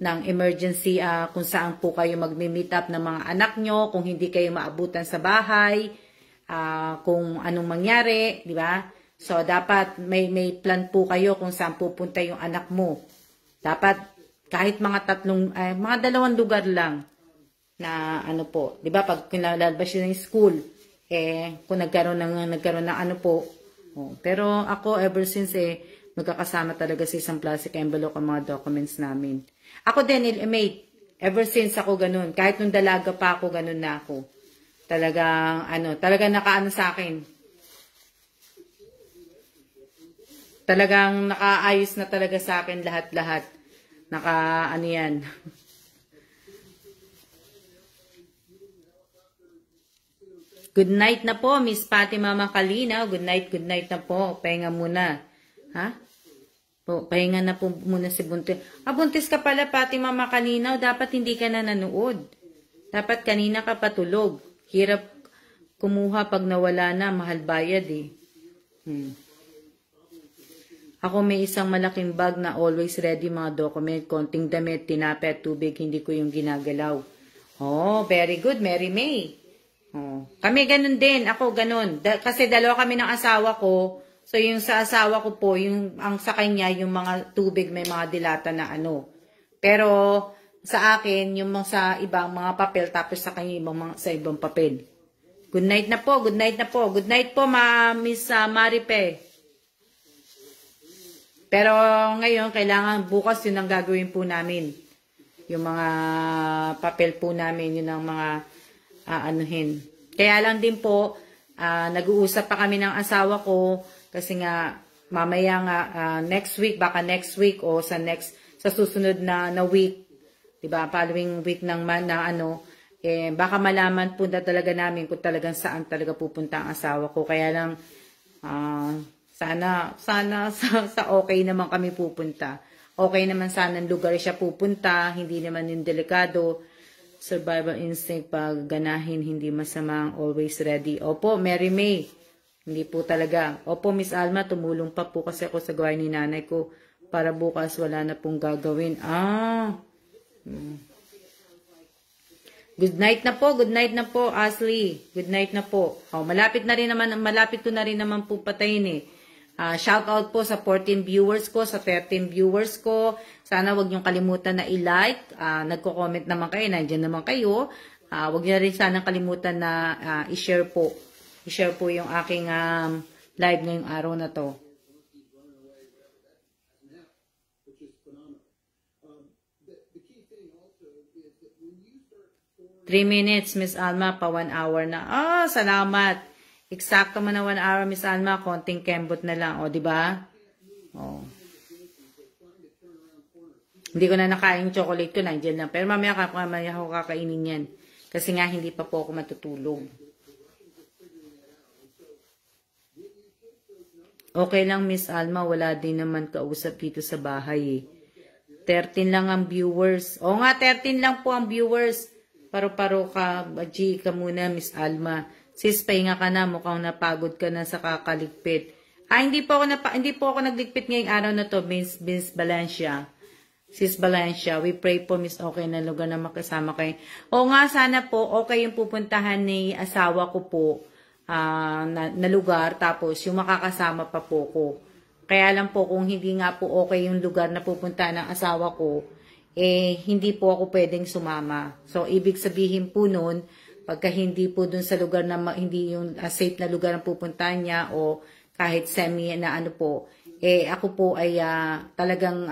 ng emergency kung saan po kayo magmi-meet up ng mga anak nyo, kung hindi kayo maabutan sa bahay, kung anong mangyari, di ba? So dapat may plan po kayo kung saan pupunta yung anak mo. Dapat kahit mga mga 2 lugar lang na po, di ba? Pag kinalalabas yun ng school, kung nagkaroon ng po. Pero ako ever since magkakasama talaga sa isang plastic envelope ang mga documents namin. Ako din, mate, ever since ako ganun, kahit nung dalaga pa ako, ganun na ako. Talagang nakaano sa akin. Talagang nakaayos na talaga sa akin lahat-lahat. Yan. Good night na po, Miss Fatima Makalinaw. Good night na po. Pahinga muna. Ha? Pahinga na po muna si Buntis. Buntis ka pala, Fatima Makalinaw. Dapat hindi ka na nanood. Dapat kanina ka patulog. Hirap kumuha pag nawala na. Mahal bayad Ako may isang malaking bag na always ready mga document. Konting damit, tinapay at tubig. Hindi ko yung ginagalaw. Oh, very good, Mary May. Kami ganun din. Ako ganun. Kasi dalawa kami ng asawa ko. So, yung sa asawa ko po, ang sa kanya, yung mga tubig, may mga dilata na Pero, sa akin, yung sa ibang mga papel, tapos sa kanya, sa ibang papel. Good night na po, good night na po. Good night po, Miss Maripe. Pero, ngayon, kailangan bukas yun ang gagawin po namin. Yung mga papel po namin, yun ang mga anuhin. Kaya lang din po, nag-uusap pa kami ng asawa ko, kasi nga, mamaya nga, next week, baka next week o sa susunod na week, diba, following week baka malaman po na talaga namin kung talagang saan talaga pupunta ang asawa ko. Kaya lang, sana sa okay naman kami pupunta. Okay naman sana ang lugar siya pupunta, hindi naman yung delikado. Survival instinct, pag ganahin, hindi masamang always ready. Opo, Mary May. Hindi po talaga. Opo, Miss Alma, tumulong pa po kasi ako sa gawain ni nanay ko para bukas wala na pong gagawin. Good night na po, Ashley. Good night na po. Malapit ko na rin naman po patayin Shout out po sa 14 viewers ko, sa 13 viewers ko. Sana wag niyong kalimutan na i-like. Nagko-comment naman kayo, nandiyan naman kayo. Wag niyo rin sana kalimutan na i-share po. I-share po yung aking live ngayong araw na to. 3 minutes, Miss Alma, pa 1 hour na. Salamat. Eksakto man na 1 hour, Miss Alma. Konting kembot na lang. O, diba? O. Hindi ko na nakain yung chocolate ko. Nandiyan lang. Pero mamaya ako kakainin yan. Kasi nga, hindi pa po ako matutulog. Okay lang, Miss Alma. Wala din naman kausap dito sa bahay 13 lang ang viewers. O nga, 13 lang po ang viewers. Paro-paro ka, G ka muna, Miss Alma. Sis, pahinga ka na, mukhang napagod ka na sa kakaligpit. Hindi po ako nagligpit ngayong araw na to, Miss Valencia. Sis Valencia, we pray po, Miss, okay na lugar na makasama kayo. O nga, sana po, okay yung pupuntahan ni asawa ko po na lugar, tapos yung makakasama pa po ko. Kaya lang po, kung hindi nga po okay yung lugar na pupuntahan ng asawa ko, hindi po ako pwedeng sumama. So, ibig sabihin po nun, pagka hindi po dun sa lugar na hindi yung safe na lugar na pupuntahan niya o kahit semi na ako po ay talagang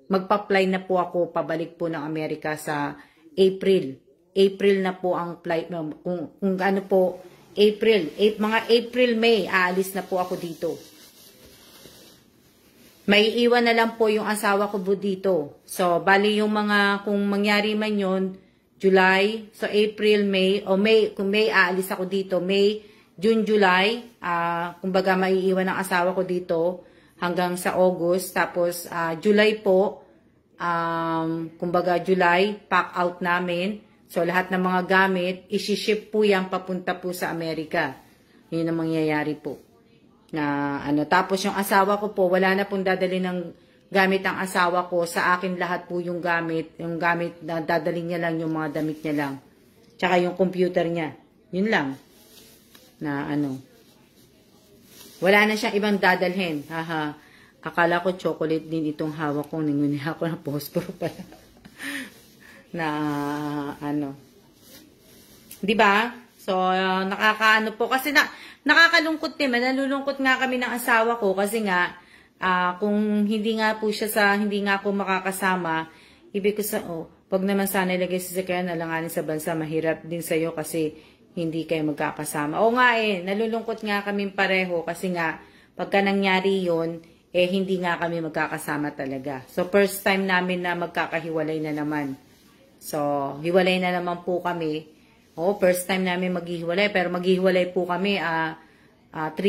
magpa-fly na po ako pabalik po ng Amerika sa April. April na po ang flight. Kung ano po, mga April, May, aalis na po ako dito. May iwan na lang po yung asawa ko po dito. So, bali yung kung mangyari man yun, July, so April, May, o May, kung May, aalis ako dito. May, June, July, kumbaga maiiwan ang asawa ko dito hanggang sa August. Tapos, July po, kumbaga July, pack out namin. So, lahat ng mga gamit, isi-ship po yan papunta po sa Amerika. Yun ang mangyayari po. Na ano, tapos yung asawa ko po, wala na pong dadali ng gamit ang asawa ko. Sa akin lahat po yung gamit na dadali niya lang, yung mga damit niya lang. Tsaka yung computer niya. Yun lang. Na ano. Wala na siyang ibang dadalhin. Haha. Akala ko chocolate din itong hawak ko. Ningunin ako ng posporo pala. Na ano. Di ba? So, nakakaano po. Kasi nakakalungkot din. Nalulungkot nga kami ng asawa ko. Kasi nga, kung hindi nga po siya hindi nga ako makakasama, ibig ko wag naman sana ilagay sa sakyan, alanganin sa bansa, mahirap din sa'yo kasi hindi kayo magkakasama. O nga nalulungkot nga kami pareho kasi nga, pagka nangyari yun, hindi nga kami magkakasama talaga. So, first time namin na magkakahiwalay na naman. So, hiwalay na naman po kami. First time namin maghihiwalay, pero maghihiwalay po kami 3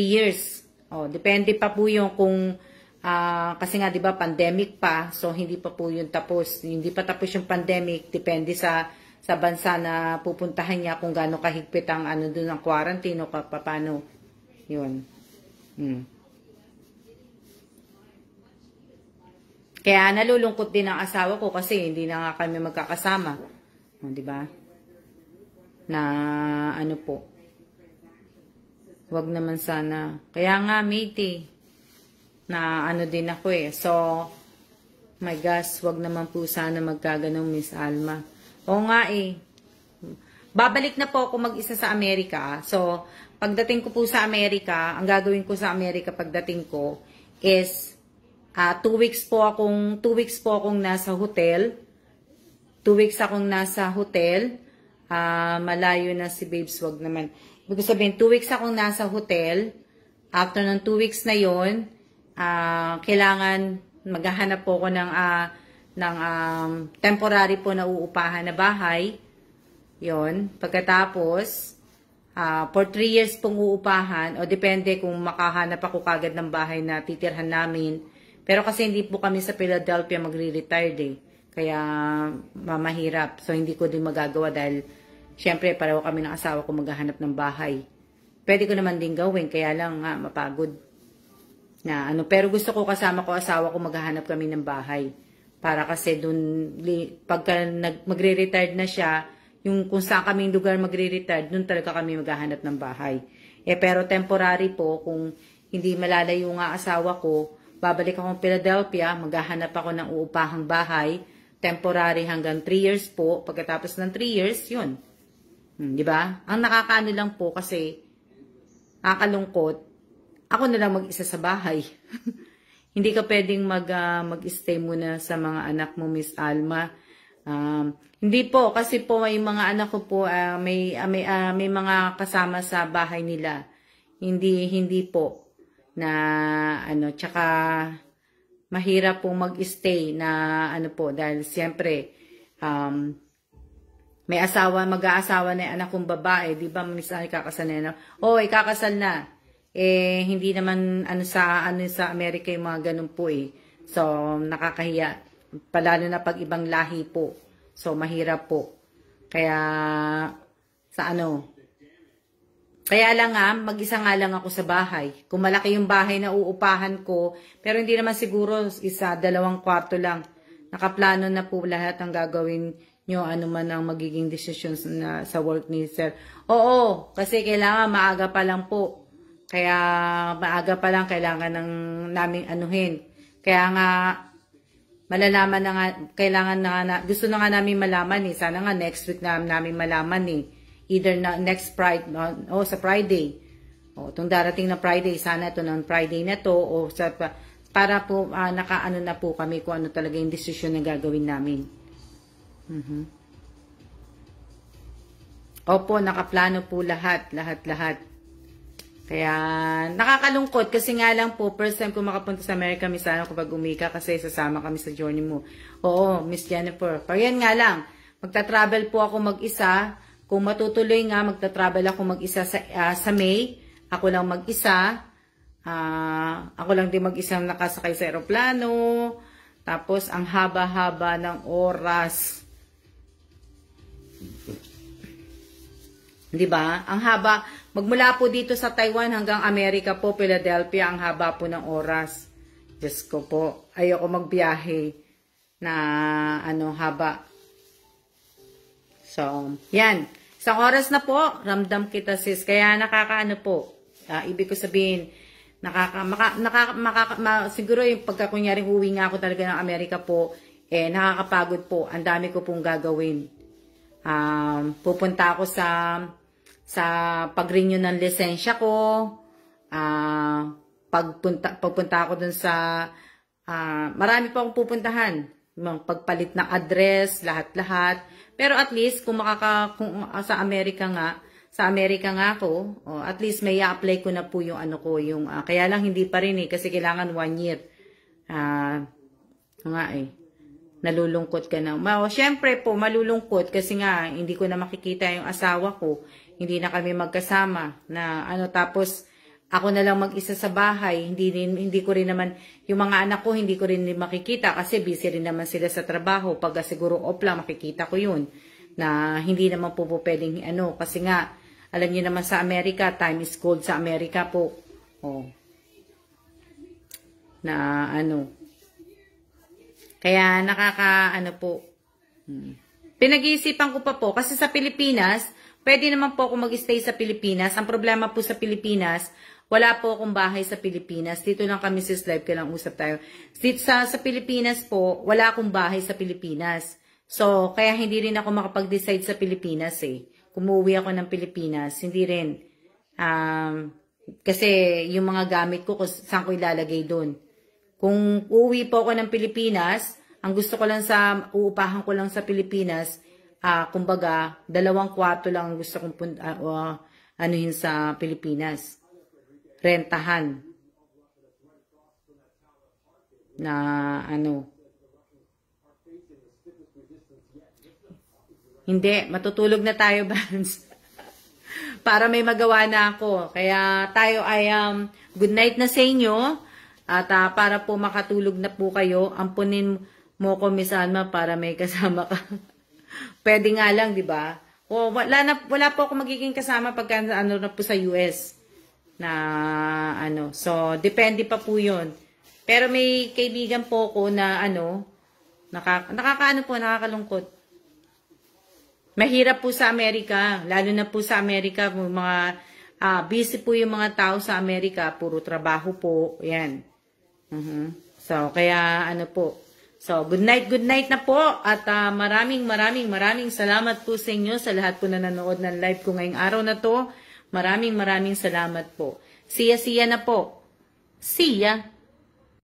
years. Depende pa po yung kung, kasi nga 'di ba pandemic pa, so hindi pa po yun tapos. Hindi pa tapos yung pandemic, depende sa bansa na pupuntahan niya kung gaano kahigpit ang doon ang quarantine o paano. Yun. Kaya nalulungkot din ang asawa ko kasi hindi na nga kami magkakasama. 'Di ba? Na ano po. Wag naman sana. Kaya nga, matey, na ano din ako So, my gosh, wag naman po sana magkaganong Miss Alma. Oo nga Babalik na po ako mag-isa sa Amerika. So, pagdating ko po sa Amerika, ang gagawin ko sa Amerika pagdating ko is 2 weeks po akong nasa hotel. 2 weeks akong nasa hotel. Malayo na si Babes, wag naman. Ibig sabihin, 2 weeks akong nasa hotel. After ng 2 weeks na yon, kailangan maghahanap po ako ng temporary po na uupahan na bahay. Yon. Pagkatapos, for 3 years pong uupahan, o depende kung makahanap ako kagad ng bahay na titirhan namin. Pero kasi hindi po kami sa Philadelphia magre-retire Kaya mahirap. So, hindi ko din magagawa dahil syempre, pareho kami ng asawa ko maghahanap ng bahay. Pwede ko naman din gawin, kaya lang nga, mapagod. Pero gusto ko kasama ko asawa ko maghahanap kami ng bahay. Para kasi dun, pagka magre-retired na siya, yung kung saan kaming lugar magre-retired, dun talaga kami maghahanap ng bahay. Pero temporary po, kung hindi malalayo nga asawa ko, babalik akong Philadelphia, maghahanap ako ng uupahang bahay, temporary hanggang 3 years po. Pagkatapos ng 3 years, yun. Di ba? Ang nakakaano lang po kasi nakakalungkot, ako na lang mag-isa sa bahay. Hindi ka pwedeng mag-stay muna sa mga anak mo, Miss Alma. Hindi po, kasi po may mga anak ko po, may mga kasama sa bahay nila. Hindi po na tsaka mahirap po mag-stay na po, dahil siyempre, may mag-aasawa na yung anak kong babae, di ba, Miss Alma, ikakasal na ikakasal na. Hindi naman sa Amerika yung mga ganun po So, nakakahiya. Palalo na pag ibang lahi po. So, mahirap po. Kaya, kaya lang mag-isa nga lang ako sa bahay. Kung malaki yung bahay na uupahan ko, pero hindi naman siguro 1, 2 kwarto lang. Nakaplano na po lahat ang gagawin nyo, ano man ang magiging decisions na sa work ni Sir. Oo, kasi kailangan maaga pa lang po. Kaya maaga pa lang kailangan naming anuhin. Kaya nga, malalaman na nga, kailangan gusto na nga namin malaman Sana nga next week na namin malaman Either na next Friday, sa Friday. Itong darating na Friday, sana ito ng Friday na to, para po, nakaano na po kami kung ano talaga yung decision na gagawin namin. Opo, nakaplano po lahat. Kaya, nakakalungkot kasi nga lang po, first time ko makapunta sa Amerika, Miss Alma, kapag umika kasi sasama kami sa journey mo. Oo, Miss Jennifer. Pero yan nga lang, magta-travel po ako mag-isa. Kung matutuloy nga, magta-travel ako mag-isa sa May. Ako lang mag-isa. Ako lang din mag-isang nakasakay sa aeroplano. Tapos, ang haba-haba ng oras. 'Di ba? Ang haba, magmula po dito sa Taiwan hanggang Amerika po, Philadelphia, ang haba po ng oras. Diyos ko po, ayoko magbiyahe na haba. So, yan. Isang oras na po, ramdam kita sis. Kaya nakakaano po, ibig ko sabihin, siguro yung pagkakunyaring uwi nga ako talaga ng Amerika po, nakakapagod po. Ang dami ko pong gagawin. Pupunta ako sa pag-renew ng lisensya ko, pagpunta ako dun sa, marami pa akong pupuntahan, pagpalit ng address, lahat-lahat. Pero at least, kung sa Amerika nga ako, at least may i-apply ko na po yung kaya lang hindi pa rin kasi kailangan 1 year. Nalulungkot ka na. Siyempre po, malulungkot kasi nga, hindi ko na makikita yung asawa ko. Hindi na kami magkasama. Tapos, ako na lang mag-isa sa bahay. Hindi ko rin naman, yung mga anak ko, hindi ko rin makikita kasi busy rin naman sila sa trabaho. Pag siguro off lang, makikita ko yun. Na hindi naman po pwedeng, kasi nga, alam niyo naman sa Amerika, time is gold sa Amerika po. Kaya po. Pinag-iisipan ko pa po kasi sa Pilipinas, pwede naman po ako mag-stay sa Pilipinas. Ang problema po sa Pilipinas, wala po akong bahay sa Pilipinas. Dito lang kami sis live, kailang usap tayo. Sa Pilipinas po, wala akong bahay sa Pilipinas. So, kaya hindi rin ako makapag-decide sa Pilipinas Kumuwi ako ng Pilipinas, hindi rin. Kasi yung mga gamit ko, saan ko ilalagay doon. Kung uuwi po ako ng Pilipinas, ang gusto ko lang uupahan ko lang sa Pilipinas, kumbaga, 2 kwarto lang ang gusto kong sa Pilipinas. Rentahan. Hindi, matutulog na tayo, Vance. Para may magawa na ako. Kaya tayo ay good night na sa inyo. At para po makatulog na po kayo, ampunin mo ko, Miss Alma, para may kasama ka. Pwede nga lang, di ba? Wala po ako magiging kasama pagka na po sa US. So, depende pa po yun. Pero may kaibigan po ko na nakakalungkot. Mahirap po sa Amerika, lalo na po sa Amerika, busy po yung mga tao sa Amerika, puro trabaho po, yan. So, kaya po. So, good night na po, at maraming salamat po sa inyo, sa lahat po na nanood ng live ko ngayong araw na to. Maraming salamat po. See ya na po. See ya.